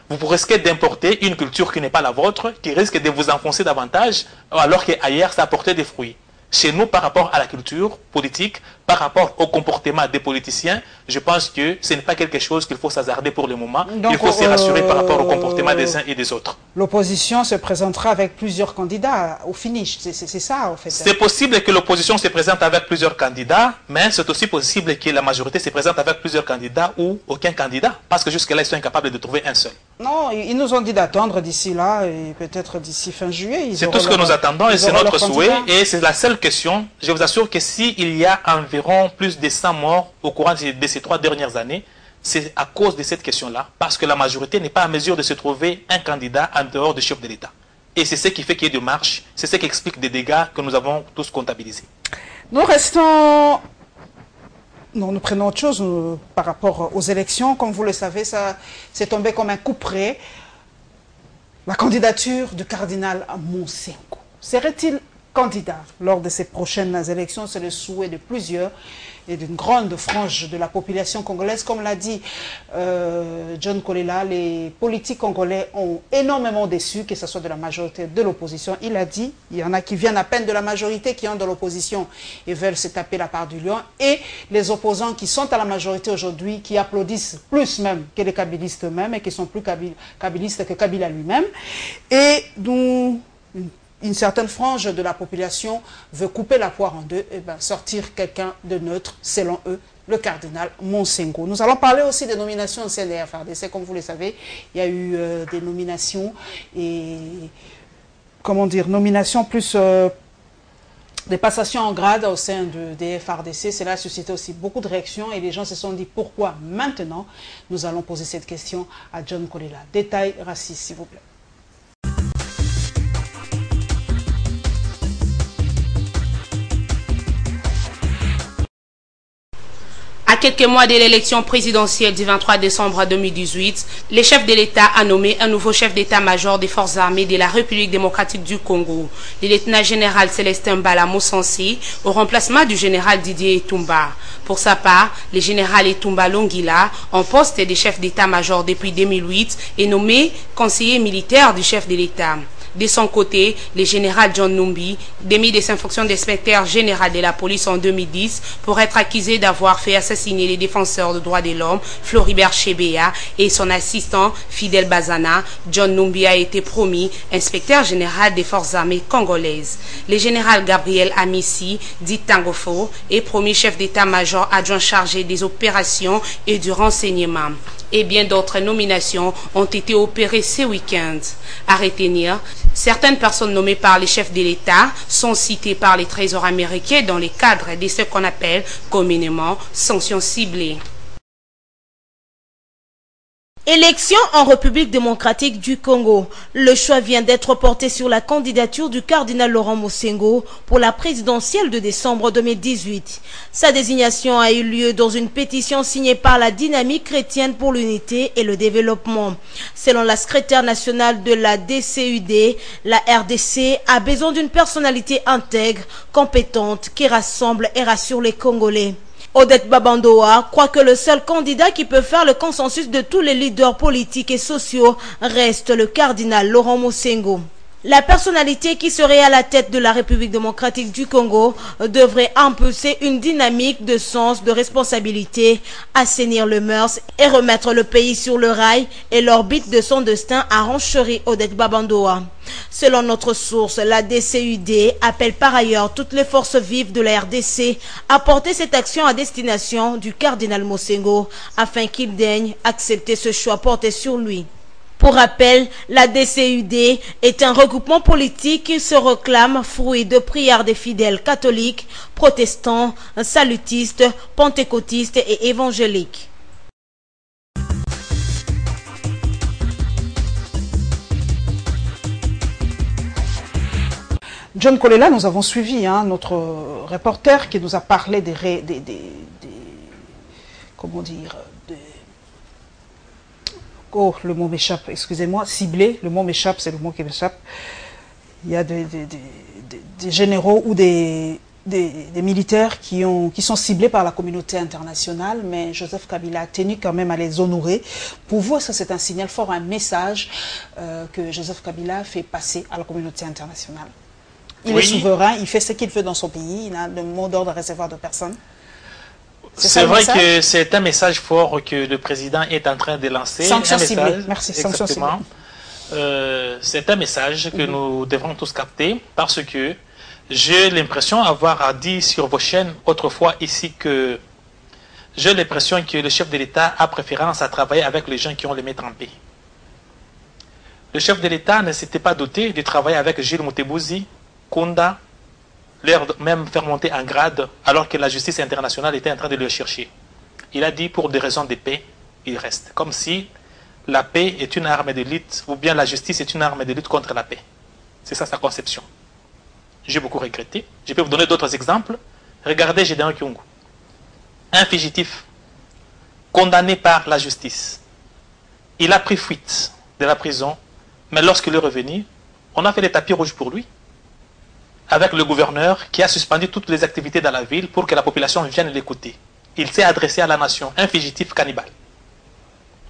Vous risquez d'importer une culture qui n'est pas la vôtre, qui risque de vous enfoncer davantage, alors qu'ailleurs ça apportait des fruits. Chez nous, par rapport à la culture politique, par rapport au comportement des politiciens, je pense que ce n'est pas quelque chose qu'il faut s'hasarder pour le moment. Donc, il faut se rassurer par rapport au comportement des uns et des autres. L'opposition se présentera avec plusieurs candidats au finish, c'est ça en fait. C'est possible que l'opposition se présente avec plusieurs candidats, mais c'est aussi possible que la majorité se présente avec plusieurs candidats ou aucun candidat, parce que jusque-là, ils sont incapables de trouver un seul. Non, ils nous ont dit d'attendre d'ici là, et peut-être d'ici fin juillet. C'est tout ce que nous attendons et c'est notre souhait, et c'est la seule question. Je vous assure que s'il y a environ plus de 100 morts au courant de ces 3 dernières années, c'est à cause de cette question-là, parce que la majorité n'est pas en mesure de se trouver un candidat en dehors du chef de l'État. Et c'est ce qui fait qu'il y ait des marches, c'est ce qui explique des dégâts que nous avons tous comptabilisés. Nous restons... Non, nous prenons autre chose par rapport aux élections. Comme vous le savez, ça s'est tombé comme un coup près. La candidature du cardinal Monsengo. Serait-il candidat lors de ces prochaines élections? C'est le souhait de plusieurs et d'une grande frange de la population congolaise. Comme l'a dit John Kolela, les politiques congolais ont énormément déçu, que ce soit de la majorité de l'opposition. Il a dit, il y en a qui viennent à peine de la majorité, qui sont de l'opposition et veulent se taper la part du lion. Et les opposants qui sont à la majorité aujourd'hui, qui applaudissent plus même que les kabylistes eux-mêmes et qui sont plus kabylistes que Kabila lui-même. Et nous... Une certaine frange de la population veut couper la poire en deux, et sortir quelqu'un de neutre, selon eux, le cardinal Monsengo. Nous allons parler aussi des nominations au CNDD-FARDC. Comme vous le savez, il y a eu des nominations et, comment dire, nominations plus des passations en grade au sein des FARDC. Cela a suscité aussi beaucoup de réactions et les gens se sont dit pourquoi maintenant. Nous allons poser cette question à John Kolela. Détail raciste, s'il vous plaît. À quelques mois de l'élection présidentielle du 23 décembre 2018, le chef de l'État a nommé un nouveau chef d'état-major des forces armées de la République démocratique du Congo, le lieutenant-général Célestin Mbala Moussansi, au remplacement du général Didier Etumba. Pour sa part, le général Etumba Longila, en poste de chef d'état-major depuis 2008, est nommé conseiller militaire du chef de l'État. De son côté, le général John Numbi, démis de ses fonctions d'inspecteur général de la police en 2010 pour être accusé d'avoir fait assassiner les défenseurs des droits de l'homme, Floribert Chebeya, et son assistant, Fidel Bazana, John Numbi a été promu inspecteur général des forces armées congolaises. Le général Gabriel Amissi, dit Tangofo, est promu chef d'état-major adjoint chargé des opérations et du renseignement. Et bien d'autres nominations ont été opérées ce week-end. À retenir, certaines personnes nommées par les chefs de l'État sont citées par les trésors américains dans le cadre de ce qu'on appelle communément sanctions ciblées. Élection en République démocratique du Congo. Le choix vient d'être porté sur la candidature du cardinal Laurent Mosengo pour la présidentielle de décembre 2018. Sa désignation a eu lieu dans une pétition signée par la Dynamique chrétienne pour l'unité et le développement. Selon la secrétaire nationale de la DCUD, la RDC a besoin d'une personnalité intègre, compétente, qui rassemble et rassure les Congolais. Odette Babandoa croit que le seul candidat qui peut faire le consensus de tous les leaders politiques et sociaux reste le cardinal Laurent Mosengo. La personnalité qui serait à la tête de la République démocratique du Congo devrait impulser une dynamique de sens de responsabilité, assainir le mœurs et remettre le pays sur le rail et l'orbite de son destin, a renchéri Odette Babandoa. Selon notre source, la DCUD appelle par ailleurs toutes les forces vives de la RDC à porter cette action à destination du cardinal Mosengo afin qu'il daigne accepter ce choix porté sur lui. Pour rappel, la DCUD est un regroupement politique qui se réclame fruit de prières des fidèles catholiques, protestants, salutistes, pentecôtistes et évangéliques. John Kolela, nous avons suivi notre reporter qui nous a parlé comment dire, oh, le mot m'échappe, excusez-moi, ciblé, le mot m'échappe, c'est le mot qui m'échappe. Il y a des généraux ou des militaires qui sont ciblés par la communauté internationale, mais Joseph Kabila a tenu quand même à les honorer. Pour vous, ça c'est un signal fort, un message que Joseph Kabila fait passer à la communauté internationale. Il est souverain, il fait ce qu'il veut dans son pays, il n'a de mot d'ordre à recevoir de personne. C'est vrai que c'est un message fort que le président est en train de lancer. Sanction ciblée, merci. Sanction ciblée. C'est un message que nous devrons tous capter parce que j'ai l'impression d'avoir dit sur vos chaînes autrefois ici que j'ai l'impression que le chef de l'État a préférence à travailler avec les gens qui ont les mains trempées. Le chef de l'État ne s'était pas doté de travailler avec Gilles Moutebouzi, Kunda, leur même faire monter en grade alors que la justice internationale était en train de le chercher. Il a dit pour des raisons de paix, il reste. Comme si la paix est une arme de lutte ou bien la justice est une arme de lutte contre la paix. C'est ça sa conception. J'ai beaucoup regretté. Je peux vous donner d'autres exemples. Regardez Gédéon Kyungu, un fugitif condamné par la justice. Il a pris fuite de la prison, mais lorsqu'il est revenu, on a fait les tapis rouges pour lui, avec le gouverneur qui a suspendu toutes les activités dans la ville pour que la population vienne l'écouter. Il s'est adressé à la nation, un fugitif cannibale.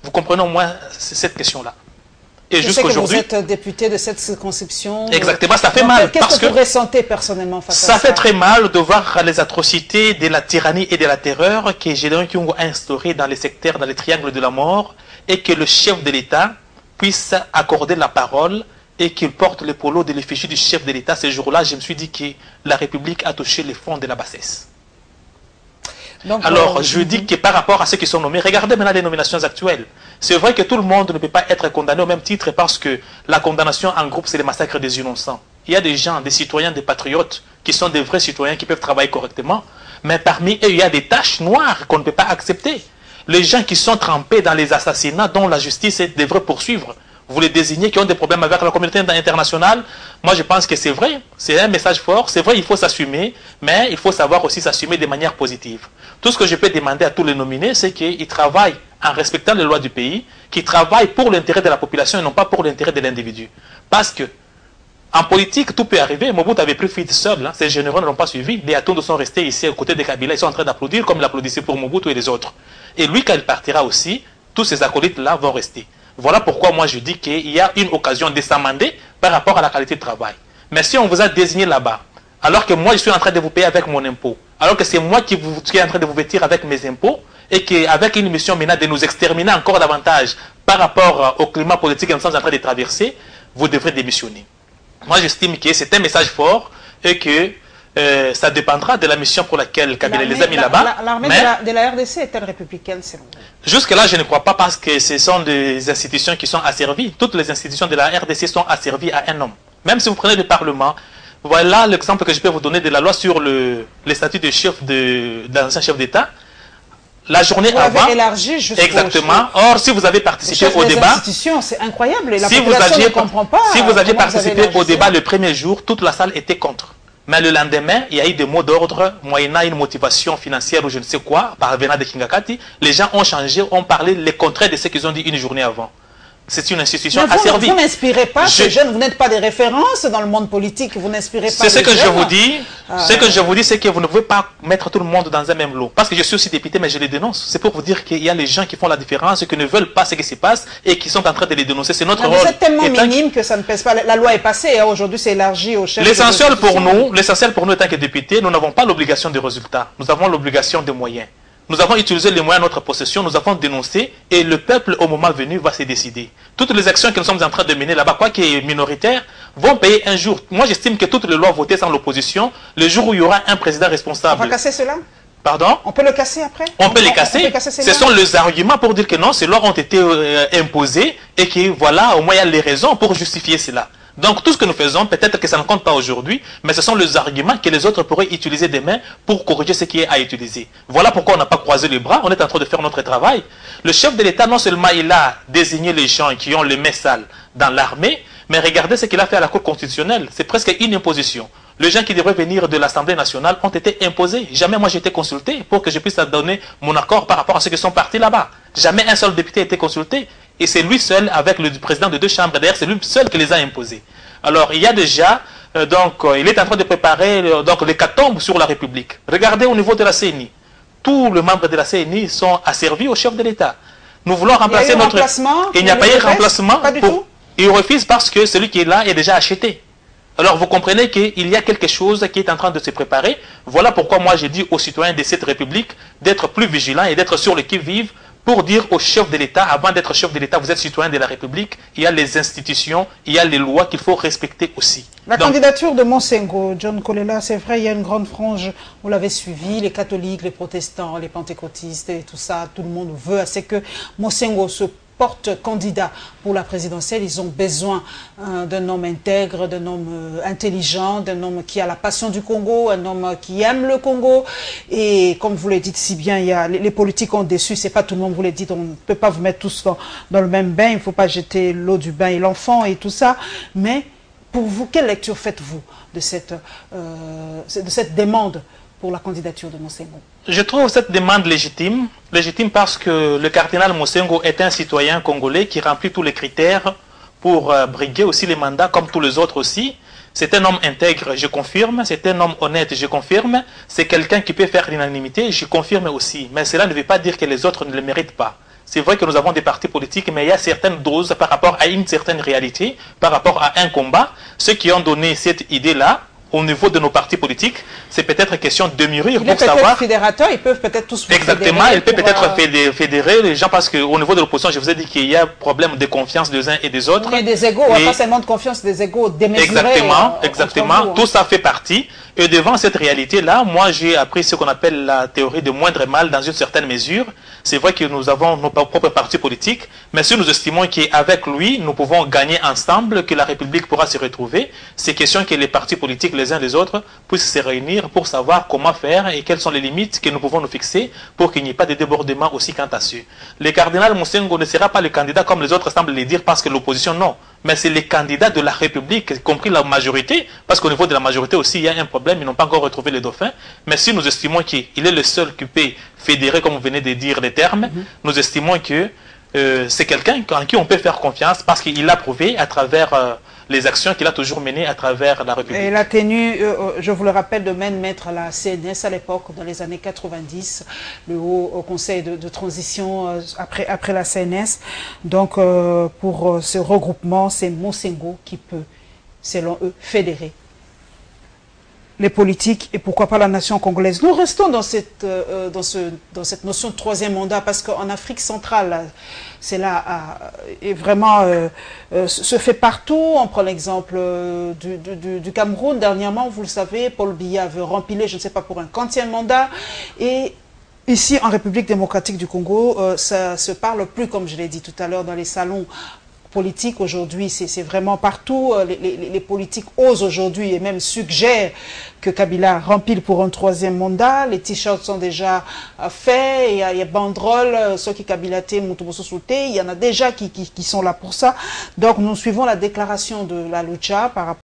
Vous comprenez au moins cette question-là. Et jusqu'aujourd'hui, vous êtes député de cette circonscription. Exactement, ça fait mal. Qu'est-ce que vous ressentez personnellement face à ça? Ça fait très mal de voir les atrocités de la tyrannie et de la terreur que Gédéon Kyungu a instauré dans les secteurs, dans les triangles de la mort, et que le chef de l'État puisse accorder la parole et qu'il porte le polo de l'effigie du chef de l'État. Ce jour-là, je me suis dit que la République a touché les fonds de la bassesse. Donc, alors, je dis que par rapport à ceux qui sont nommés, regardez maintenant les nominations actuelles. C'est vrai que tout le monde ne peut pas être condamné au même titre parce que la condamnation en groupe, c'est le massacre des innocents. Il y a des gens, des citoyens, des patriotes qui sont des vrais citoyens qui peuvent travailler correctement, mais parmi eux, il y a des taches noires qu'on ne peut pas accepter. Les gens qui sont trempés dans les assassinats dont la justice devrait poursuivre, vous les désignez, qui ont des problèmes avec la communauté internationale, moi je pense que c'est vrai, c'est un message fort, c'est vrai, il faut s'assumer, mais il faut savoir aussi s'assumer de manière positive. Tout ce que je peux demander à tous les nominés, c'est qu'ils travaillent en respectant les lois du pays, qu'ils travaillent pour l'intérêt de la population et non pas pour l'intérêt de l'individu. Parce que, en politique, tout peut arriver. Mobutu avait pris fuite seul, ces généraux ne l'ont pas suivi, les Atondo sont restés ici aux côtés de Kabila, ils sont en train d'applaudir comme ils applaudissaient pour Mobutu et les autres. Et lui, quand il partira aussi, tous ces acolytes-là vont rester. Voilà pourquoi moi je dis qu'il y a une occasion de s'amender par rapport à la qualité de travail. Mais si on vous a désigné là-bas, alors que moi je suis en train de vous payer avec mon impôt, alors que c'est moi qui est en train de vous vêtir avec mes impôts, et qu'avec une mission maintenant de nous exterminer encore davantage par rapport au climat politique que nous sommes en train de traverser, vous devrez démissionner. Moi j'estime que c'est un message fort et que ça dépendra de la mission pour laquelle Kabila les a mis là-bas. L'armée de la RDC est-elle républicaine selon vous? Jusque-là, je ne crois pas parce que ce sont des institutions qui sont asservies. Toutes les institutions de la RDC sont asservies à un homme. Même si vous prenez le Parlement, voilà l'exemple que je peux vous donner de la loi sur le statut de chef d'ancien chef d'État. La journée avant, élargi exactement. Or, si vous avez participé au débat, c'est incroyable. La si vous aviez participé au débat le premier jour, toute la salle était contre. Mais le lendemain, il y a eu des mots d'ordre, moyennant une motivation financière ou je ne sais quoi, par venant de Kingakati. Les gens ont changé, ont parlé le contraire de ce qu'ils ont dit une journée avant. C'est une institution asservie. Vous n'inspirez pas ces jeunes, vous n'êtes pas des références dans le monde politique, vous n'inspirez pas. C'est ce que je vous dis. Ce que je vous dis, c'est que vous ne pouvez pas mettre tout le monde dans un même lot. Parce que je suis aussi député, mais je les dénonce. C'est pour vous dire qu'il y a les gens qui font la différence, qui ne veulent pas ce qui se passe et qui sont en train de les dénoncer. C'est notre rôle. C'est tellement minime que ça ne pèse pas. La loi est passée, aujourd'hui c'est élargi au chef. L'essentiel pour nous, en tant que députés, nous n'avons pas l'obligation de résultats. Nous avons l'obligation de moyens. Nous avons utilisé les moyens à notre possession, nous avons dénoncé et le peuple, au moment venu, va se décider. Toutes les actions que nous sommes en train de mener là-bas, quoi qu'il est minoritaire, vont payer un jour. Moi, j'estime que toutes les lois votées sans l'opposition, le jour où il y aura un président responsable... On va casser cela? Pardon? On peut le casser après? On peut les casser. Ce sont les arguments pour dire que non, ces lois ont été imposées et que voilà, au moins il y a les raisons pour justifier cela. Donc tout ce que nous faisons, peut-être que ça ne compte pas aujourd'hui, mais ce sont les arguments que les autres pourraient utiliser demain pour corriger ce qui est à utiliser. Voilà pourquoi on n'a pas croisé les bras, on est en train de faire notre travail. Le chef de l'État, non seulement il a désigné les gens qui ont les mains sales dans l'armée, mais regardez ce qu'il a fait à la Cour constitutionnelle. C'est presque une imposition. Les gens qui devraient venir de l'Assemblée nationale ont été imposés. Jamais moi j'ai été consulté pour que je puisse donner mon accord par rapport à ceux qui sont partis là-bas. Jamais un seul député a été consulté. Et c'est lui seul, avec le président de 2 chambres, d'ailleurs c'est lui seul qui les a imposés. Alors il y a déjà, il est en train de préparer l'hécatombe sur la République. Regardez au niveau de la CENI. Tous les membres de la CENI sont asservis au chef de l'État. Nous voulons remplacer notre... Il n'y a pas eu de remplacement. Il refuse parce que celui qui est là est déjà acheté. Alors vous comprenez qu'il y a quelque chose qui est en train de se préparer. Voilà pourquoi moi j'ai dit aux citoyens de cette République d'être plus vigilants et d'être sur le qui-vive pour dire au chef de l'État, avant d'être chef de l'État, vous êtes citoyen de la République, il y a les institutions, il y a les lois qu'il faut respecter aussi. La candidature de Monsengo, John Kolela, c'est vrai, il y a une grande frange, vous l'avez suivi, les catholiques, les protestants, les pentecôtistes et tout ça, tout le monde veut, c'est que Monsengo se porte candidat pour la présidentielle. Ils ont besoin d'un homme intègre, d'un homme intelligent, d'un homme qui a la passion du Congo, un homme qui aime le Congo. Et comme vous le dites si bien, il y a, les politiques ont déçu. C'est pas tout le monde, vous le dites, on ne peut pas vous mettre tous dans le même bain. Il ne faut pas jeter l'eau du bain et l'enfant et tout ça. Mais pour vous, quelle lecture faites-vous de cette demande pour la candidature de Monsengo? Je trouve cette demande légitime parce que le cardinal Monsengo est un citoyen congolais qui remplit tous les critères pour briguer aussi les mandats comme tous les autres aussi. C'est un homme intègre, je confirme. C'est un homme honnête, je confirme. C'est quelqu'un qui peut faire l'unanimité, je confirme aussi. Mais cela ne veut pas dire que les autres ne le méritent pas. C'est vrai que nous avons des partis politiques, mais il y a certaines doses par rapport à une certaine réalité, par rapport à un combat. Ceux qui ont donné cette idée-là, au niveau de nos partis politiques, c'est peut-être question de mûrir pour savoir... fédérateurs, ils peuvent peut-être tous vous Exactement, ils peuvent peut-être fédérer les gens parce qu'au niveau de l'opposition, je vous ai dit qu'il y a un problème de confiance des uns et des autres. Mais des égos, pas seulement de confiance, des égos démesurés. Exactement, tout ça fait partie. Et devant cette réalité-là, moi j'ai appris ce qu'on appelle la théorie de moindre mal dans une certaine mesure. C'est vrai que nous avons nos propres partis politiques, mais si nous estimons qu'avec lui, nous pouvons gagner ensemble, que la République pourra se retrouver, c'est question que les partis politiques, les uns les autres, puissent se réunir pour savoir comment faire et quelles sont les limites que nous pouvons nous fixer pour qu'il n'y ait pas de débordement aussi quant à ceux. Le cardinal Monsengo ne sera pas le candidat comme les autres semblent le dire parce que l'opposition non. Mais c'est les candidats de la République, y compris la majorité, parce qu'au niveau de la majorité aussi, il y a un problème, ils n'ont pas encore retrouvé les dauphins. Mais si nous estimons qu'il est le seul qui peut fédérer, comme vous venez de dire les termes, nous estimons que c'est quelqu'un en qui on peut faire confiance parce qu'il a prouvé à travers les actions qu'il a toujours menées à travers la République. Et il a tenu, je vous le rappelle, de mettre la CNS à l'époque, dans les années 90, le Haut Conseil de transition après la CNS. Donc, pour ce regroupement, c'est Mosengo qui peut, selon eux, fédérer les politiques et pourquoi pas la nation congolaise. Nous restons dans cette notion de troisième mandat parce qu'en Afrique centrale, c'est là, et vraiment se fait partout. On prend l'exemple du Cameroun. Dernièrement, vous le savez, Paul Biya veut rempiler, je ne sais pas, pour un 40e mandat. Et ici, en République démocratique du Congo, ça se parle plus, comme je l'ai dit tout à l'heure, dans les salons politique aujourd'hui, c'est vraiment partout. Les politiques osent aujourd'hui et même suggèrent que Kabila rempile pour un 3e mandat. Les t-shirts sont déjà faits, il y a banderoles, ceux qui Kabilaté, Moutoubosso Souté, il y en a déjà qui sont là pour ça. Donc nous suivons la déclaration de la Lucha par rapport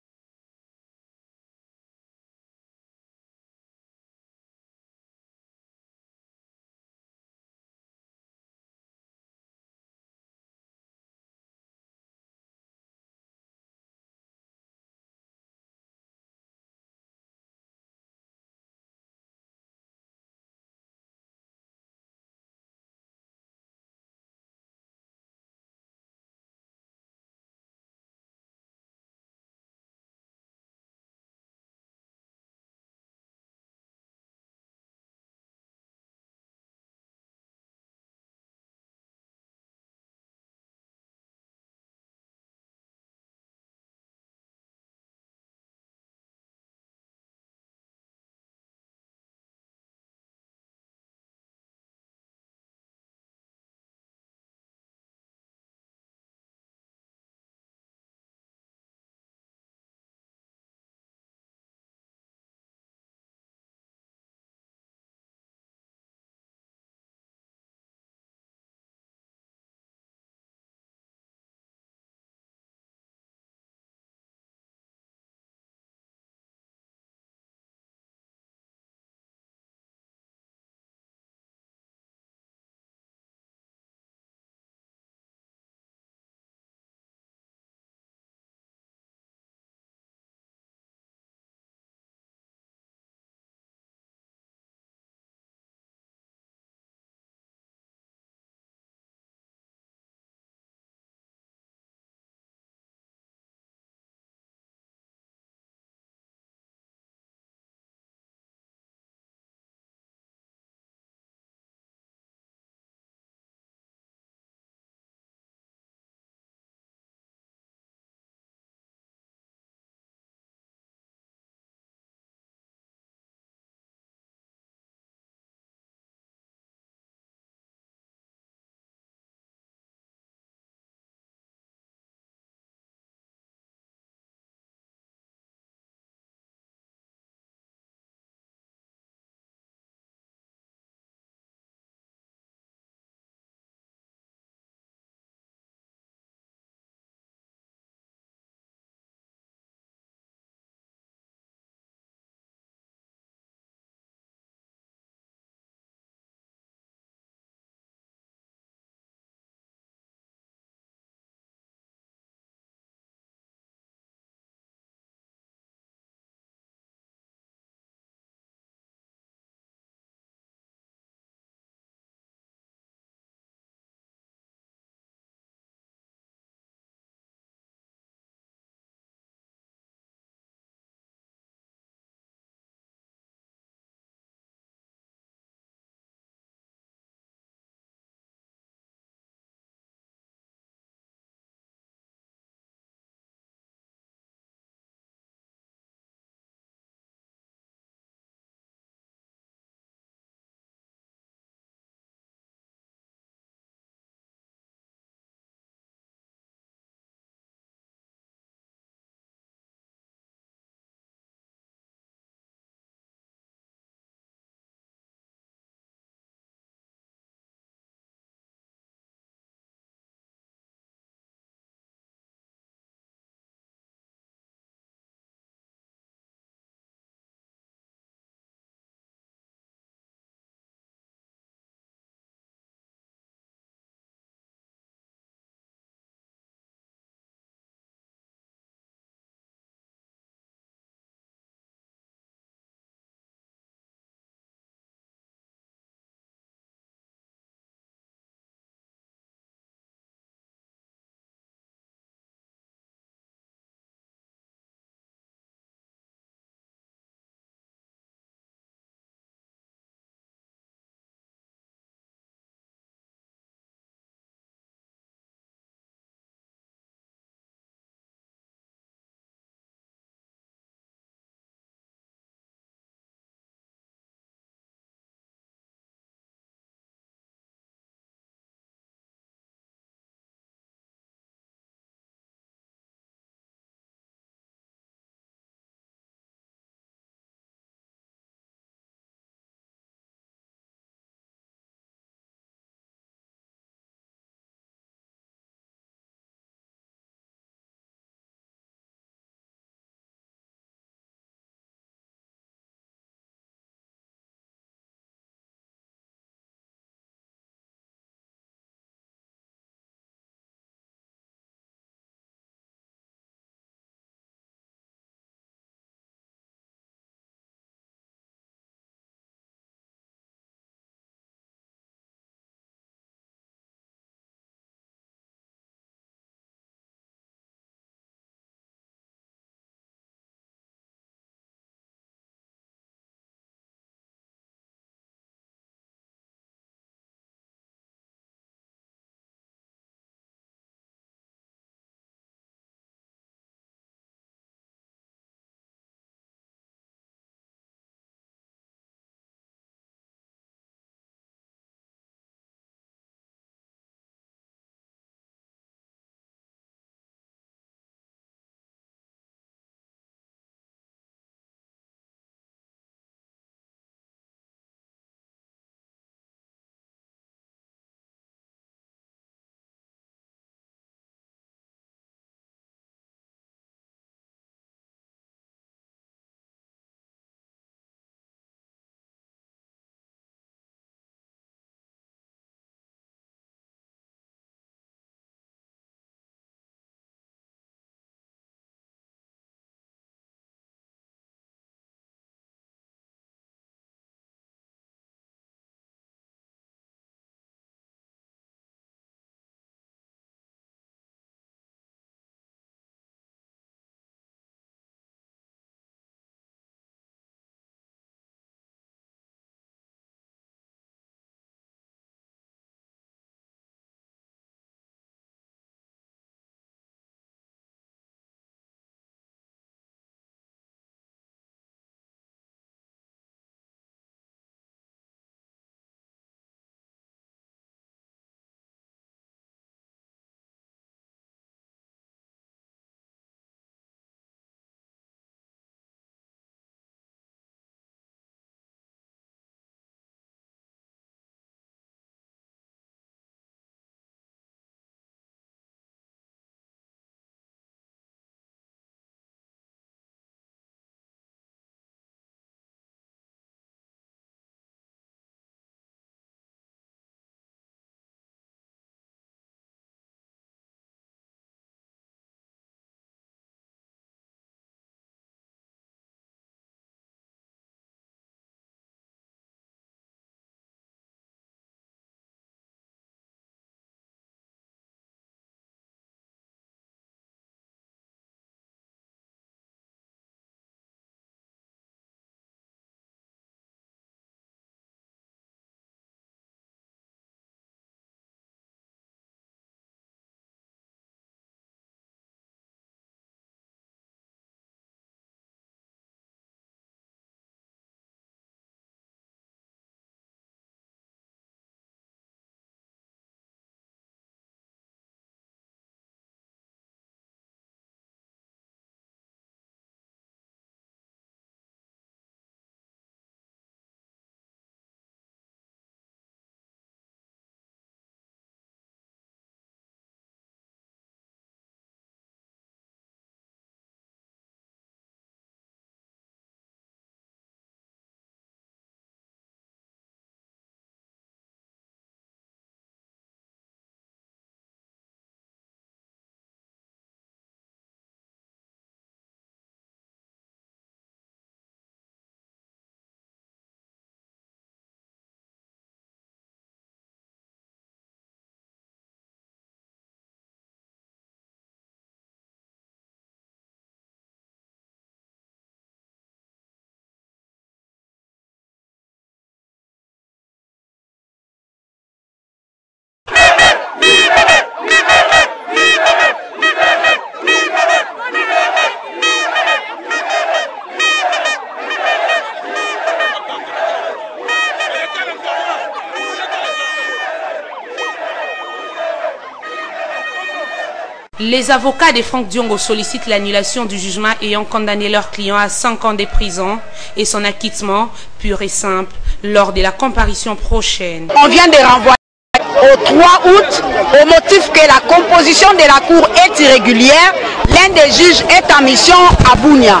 Les avocats de Franck Diongo sollicitent l'annulation du jugement ayant condamné leur client à 5 ans de prison et son acquittement pur et simple lors de la comparution prochaine. On vient de renvoyer au 3 août au motif que la composition de la cour est irrégulière. L'un des juges est en mission à Bounia.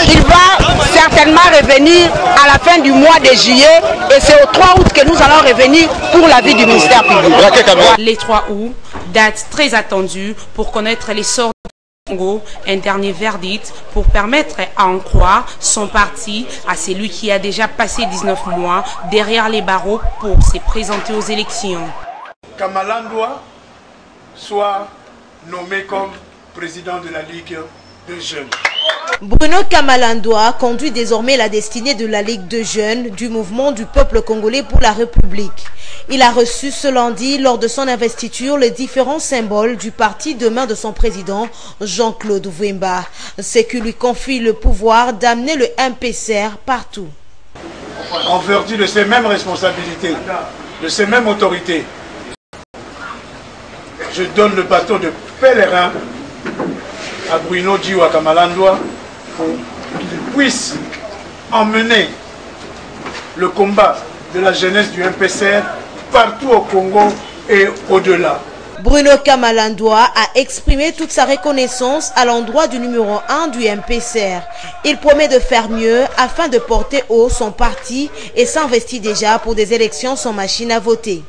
Il va certainement revenir à la fin du mois de juillet et c'est au 3 août que nous allons revenir pour l'avis du ministère public. Les 3 août, date très attendue pour connaître les sorts du Congo, un dernier verdict pour permettre à en croire son parti à celui qui a déjà passé 19 mois derrière les barreaux pour se présenter aux élections. Kamalandwa soit nommé comme président de la Ligue de jeunes. Bruno Kamalandwa conduit désormais la destinée de la Ligue de jeunes du mouvement du peuple congolais pour la République. Il a reçu ce lundi, lors de son investiture, les différents symboles du parti de main de son président, Jean-Claude Vwemba. Ce qui lui confie le pouvoir d'amener le MPCR partout. En vertu de ces mêmes responsabilités, de ces mêmes autorités, je donne le bâton de pèlerin à Bruno Dioua Kamalandwa pour qu'il puisse emmener le combat de la jeunesse du MPCR partout au Congo et au-delà. Bruno Kamalandwa a exprimé toute sa reconnaissance à l'endroit du numéro 1 du MPCR. Il promet de faire mieux afin de porter haut son parti et s'investit déjà pour des élections sans machine à voter.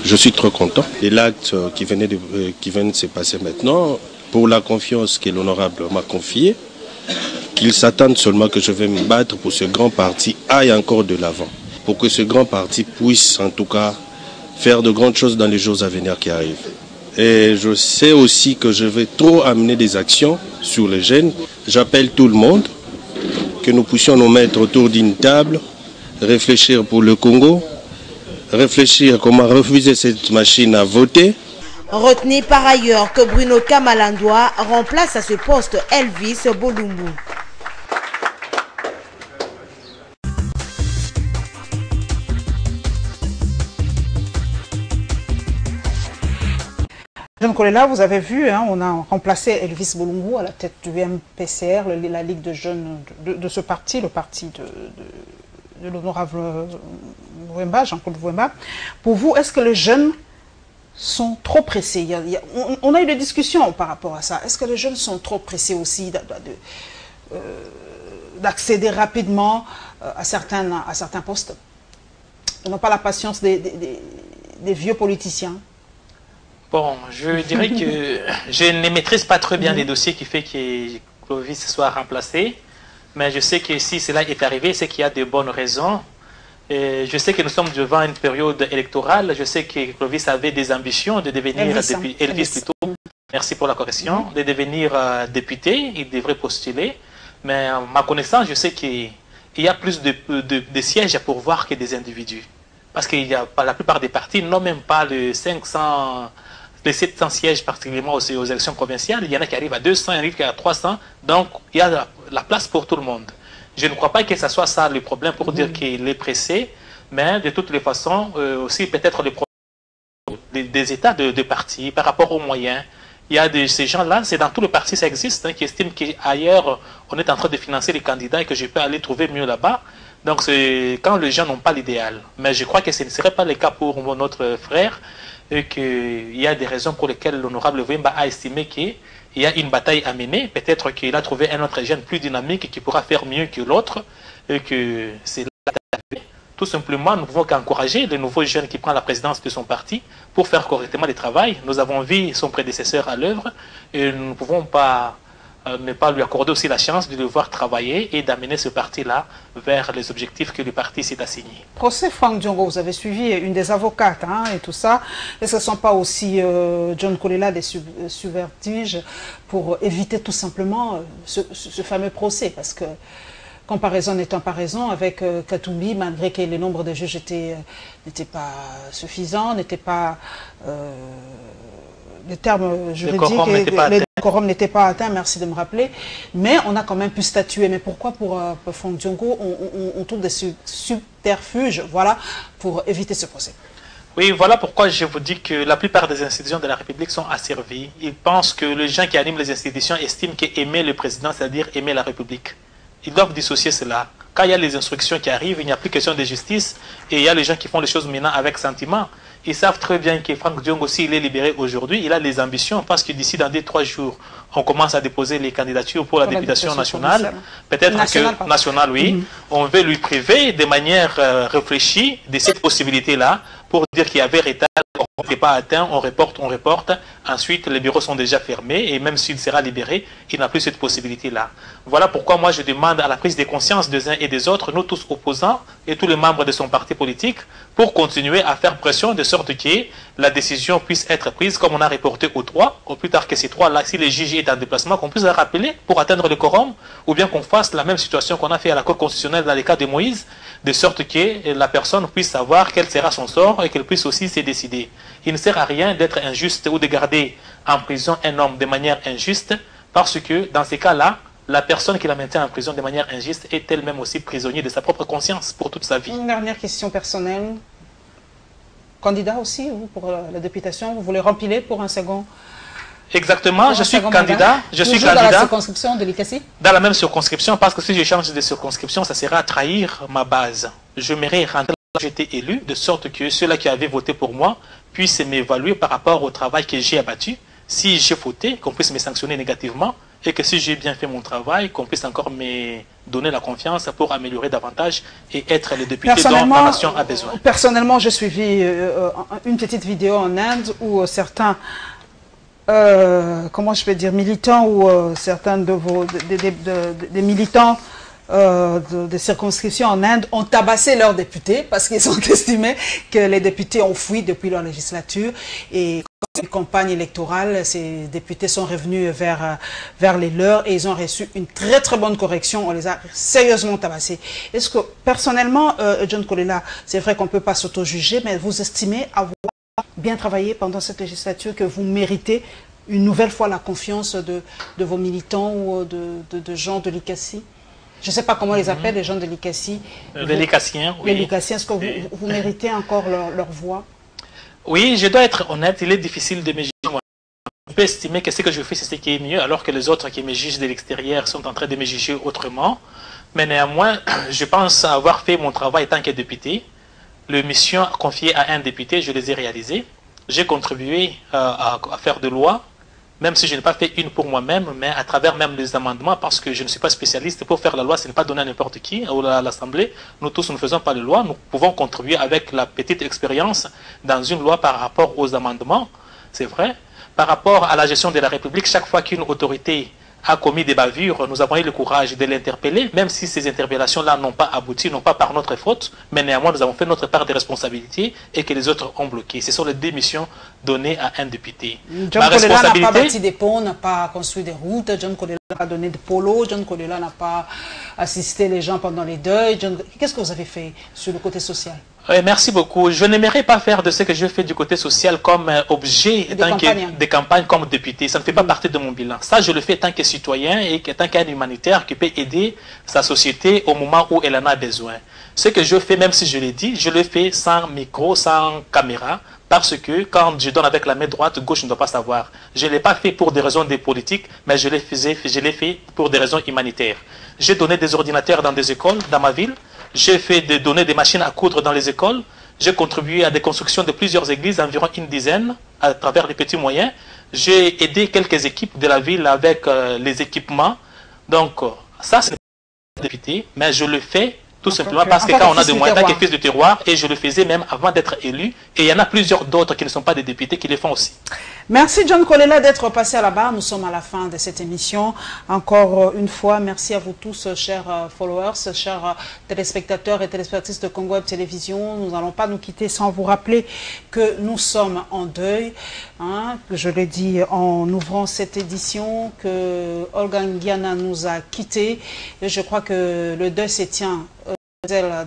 Je suis trop content de l'acte qui vient de se passer maintenant, pour la confiance que l'honorable m'a confiée, qu'il s'attende seulement que je vais me battre pour que ce grand parti aille encore de l'avant, pour que ce grand parti puisse en tout cas faire de grandes choses dans les jours à venir qui arrivent. Et je sais aussi que je vais trop amener des actions sur les jeunes. J'appelle tout le monde, que nous puissions nous mettre autour d'une table, réfléchir pour le Congo, réfléchir comment refuser cette machine à voter. Retenez par ailleurs que Bruno Kamalandwa remplace à ce poste Elvis Bolumbu. Jean Kolela, vous avez vu, hein, on a remplacé Elvis Bolumbu à la tête du MPCR, la Ligue de jeunes de ce parti, le parti de l'honorable Vwemba, Jean-Claude Vwemba. Pour vous, est-ce que les jeunes sont trop pressés? On a eu des discussions par rapport à ça. Est-ce que les jeunes sont trop pressés aussi d'accéder rapidement à certains postes? Ils n'ont pas la patience des vieux politiciens. Bon, je dirais que je ne maîtrise pas très bien les dossiers qui fait que Clovis soit remplacé. Mais je sais que si cela est arrivé, c'est qu'il y a de bonnes raisons. Et je sais que nous sommes devant une période électorale. Je sais que Clovis avait des ambitions de devenir Elvis plutôt. Merci pour la correction. De devenir député, il devrait postuler. Mais à ma connaissance, je sais qu'il y a plus de sièges à pourvoir que des individus. Parce que la plupart des partis n'ont même pas les 700 sièges, particulièrement aux élections provinciales. Il y en a qui arrivent à 200, il y en a qui arrivent à 300. Donc, il y a la place pour tout le monde. Je ne crois pas que ce soit ça le problème pour dire qu'il est pressé, mais de toutes les façons, aussi peut-être les problèmes des états de partis par rapport aux moyens. Il y a ces gens-là, c'est dans tous les partis ça existe, hein, qui estiment qu'ailleurs, on est en train de financer les candidats et que je peux aller trouver mieux là-bas. Donc, c'est quand les gens n'ont pas l'idéal. Mais je crois que ce ne serait pas le cas pour notre frère, et qu'il y a des raisons pour lesquelles l'honorable Vwemba a estimé qu'il y a une bataille à mener. Peut-être qu'il a trouvé un autre jeune plus dynamique qui pourra faire mieux que l'autre, et que c'est là. Tout simplement, nous ne pouvons qu'encourager le nouveau jeune qui prend la présidence de son parti pour faire correctement le travail. Nous avons vu son prédécesseur à l'œuvre, et nous ne pouvons pas ne pas lui accorder aussi la chance de le voir travailler et d'amener ce parti-là vers les objectifs que le parti s'est assigné. Procès Franck Diongo, vous avez suivi une des avocates et tout ça. Est-ce que ce ne sont pas aussi, John Kolela, des subvertiges pour éviter tout simplement ce fameux procès? Parce que comparaison n'étant pas raison, avec Katumbi, malgré que le nombre de juges n'était pas suffisant, n'était pas... les termes juridiques, le quorum n'était pas atteint, merci de me rappeler, mais on a quand même pu statuer. Mais pourquoi pour Franck Diongo, on trouve des subterfuges, voilà, pour éviter ce procès? Oui, voilà pourquoi je vous dis que la plupart des institutions de la République sont asservies. Ils pensent que les gens qui animent les institutions estiment qu'aimer le président, c'est-à-dire aimer la République. Ils doivent dissocier cela. Quand il y a les instructions qui arrivent, il n'y a plus question de justice et il y a les gens qui font les choses maintenant avec sentiment. Ils savent très bien que Franck Diongue aussi, il est libéré aujourd'hui. Il a des ambitions parce que d'ici dans 2-3 jours, on commence à déposer les candidatures pour la députation nationale. Peut-être que nationale, oui. On veut lui priver de manière réfléchie de cette possibilité-là pour dire qu'il y avait retard, on n'est pas atteint, on reporte. Ensuite, les bureaux sont déjà fermés et même s'il sera libéré, il n'a plus cette possibilité-là. Voilà pourquoi moi je demande à la prise de conscience des uns et des autres, nous tous opposants et tous les membres de son parti politique, pour continuer à faire pression de sorte que la décision puisse être prise comme on a reporté aux 3, au plus tard que ces 3-là, si les juges est en déplacement, qu'on puisse les rappeler pour atteindre le quorum, ou bien qu'on fasse la même situation qu'on a fait à la Cour constitutionnelle dans les cas de Moïse, de sorte que la personne puisse savoir quel sera son sort et qu'elle puisse aussi se décider. Il ne sert à rien d'être injuste ou de garder en prison un homme de manière injuste, parce que dans ces cas-là, la personne qui la maintient en prison de manière injuste est elle-même aussi prisonnière de sa propre conscience pour toute sa vie. Une dernière question personnelle. Candidat aussi, vous, pour la députation, vous voulez rempiler pour un second? Exactement, je suis candidat. Je suis candidat. Dans la circonscription de l'ICASI? Dans la même circonscription, parce que si je change de circonscription, ça sera trahir ma base. Je m'aimerais rentrer là où j'étais élu, de sorte que ceux-là qui avaient voté pour moi puissent m'évaluer par rapport au travail que j'ai abattu. Si j'ai fauté, qu'on puisse me sanctionner négativement, et que si j'ai bien fait mon travail, qu'on puisse encore me donner la confiance pour améliorer davantage et être le député dont la nation a besoin. Personnellement, j'ai suivi une petite vidéo en Inde où certains, comment je peux dire, militants ou certains de vos des militants des circonscriptions en Inde ont tabassé leurs députés parce qu'ils ont estimé que les députés ont fui depuis leur législature et quand une campagne électorale, ces députés sont revenus vers les leurs et ils ont reçu une très très bonne correction. On les a sérieusement tabassés. Est-ce que personnellement, John Kolela, c'est vrai qu'on ne peut pas s'auto-juger, mais vous estimez avoir bien travaillé pendant cette législature, que vous méritez une nouvelle fois la confiance de vos militants ou de gens de l'ICASI? Je ne sais pas comment on les appelle, les gens de l'ICASI. Les Licassiens, oui. Les Licassiens, est-ce que vous méritez encore leur voix? Oui, je dois être honnête, il est difficile de me juger moi. Je peux estimer que ce que je fais, c'est ce qui est mieux, alors que les autres qui me jugent de l'extérieur sont en train de me juger autrement. Mais néanmoins, je pense avoir fait mon travail en tant que député. Les missions confiées à un député, je les ai réalisées. J'ai contribué à faire de lois, même si je n'ai pas fait une pour moi-même, mais à travers même les amendements, parce que je ne suis pas spécialiste. Pour faire la loi, ce n'est pas donné à n'importe qui, ou à l'Assemblée. Nous tous, nous ne faisons pas de loi. Nous pouvons contribuer avec la petite expérience dans une loi par rapport aux amendements, c'est vrai. Par rapport à la gestion de la République, chaque fois qu'une autorité a commis des bavures, nous avons eu le courage de l'interpeller, même si ces interpellations-là n'ont pas abouti, non pas par notre faute, mais néanmoins nous avons fait notre part de responsabilité et que les autres ont bloqué. Ce sont les deux missions données à un député. John Kolela n'a pas bâti des ponts, n'a pas construit des routes, John Kolela n'a pas donné de polo, John Kolela n'a pas assisté les gens pendant les deuils. Qu'est-ce que vous avez fait sur le côté social? Oui, merci beaucoup. Je n'aimerais pas faire de ce que je fais du côté social comme objet de campagne comme député. Ça ne fait pas partie de mon bilan. Ça, je le fais en tant que citoyen et en tant qu'un humanitaire qui peut aider sa société au moment où elle en a besoin. Ce que je fais, même si je l'ai dit, je le fais sans micro, sans caméra, parce que quand je donne avec la main droite, gauche ne doit pas savoir. Je ne l'ai pas fait pour des raisons de politique, mais je l'ai fait pour des raisons humanitaires. J'ai donné des ordinateurs dans des écoles, dans ma ville. J'ai donné des machines à coudre dans les écoles. J'ai contribué à des constructions de plusieurs églises, environ une dizaine, à travers les petits moyens. J'ai aidé quelques équipes de la ville avec les équipements. Donc, ça, c'est pas député, mais je le fais tout simplement parce que quand on a des moyens, tant que fils de terroir, et je le faisais même avant d'être élu, et il y en a plusieurs d'autres qui ne sont pas des députés qui le font aussi. Merci John Kolela d'être passé à la barre. Nous sommes à la fin de cette émission. Encore une fois, merci à vous tous, chers followers, chers téléspectateurs et téléspectatrices de Congo Web Télévision. Nous n'allons pas nous quitter sans vous rappeler que nous sommes en deuil. Je l'ai dit en ouvrant cette édition, que Olga Nguiana nous a quittés. Et je crois que le deuil se tient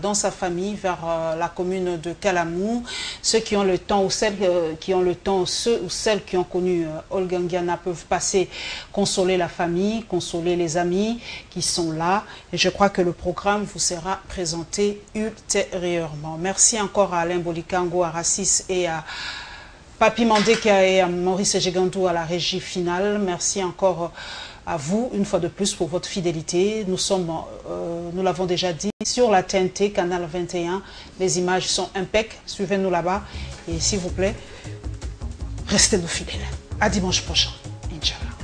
dans sa famille vers la commune de Kalamou. Ceux qui ont le temps ou celles qui ont le temps, ceux ou celles qui ont connu Olga Nguiana peuvent passer consoler la famille, consoler les amis qui sont là. Et je crois que le programme vous sera présenté ultérieurement. Merci encore à Alain Bolikango, à Rassis et à Papi Mandeka et à Maurice Ejegandou à la régie finale. Merci encore à vous, une fois de plus, pour votre fidélité. Nous sommes, nous l'avons déjà dit, sur la TNT, canal 21. Les images sont impeccables. Suivez-nous là-bas. Et s'il vous plaît, restez-nous fidèles. À dimanche prochain. Inch'Allah.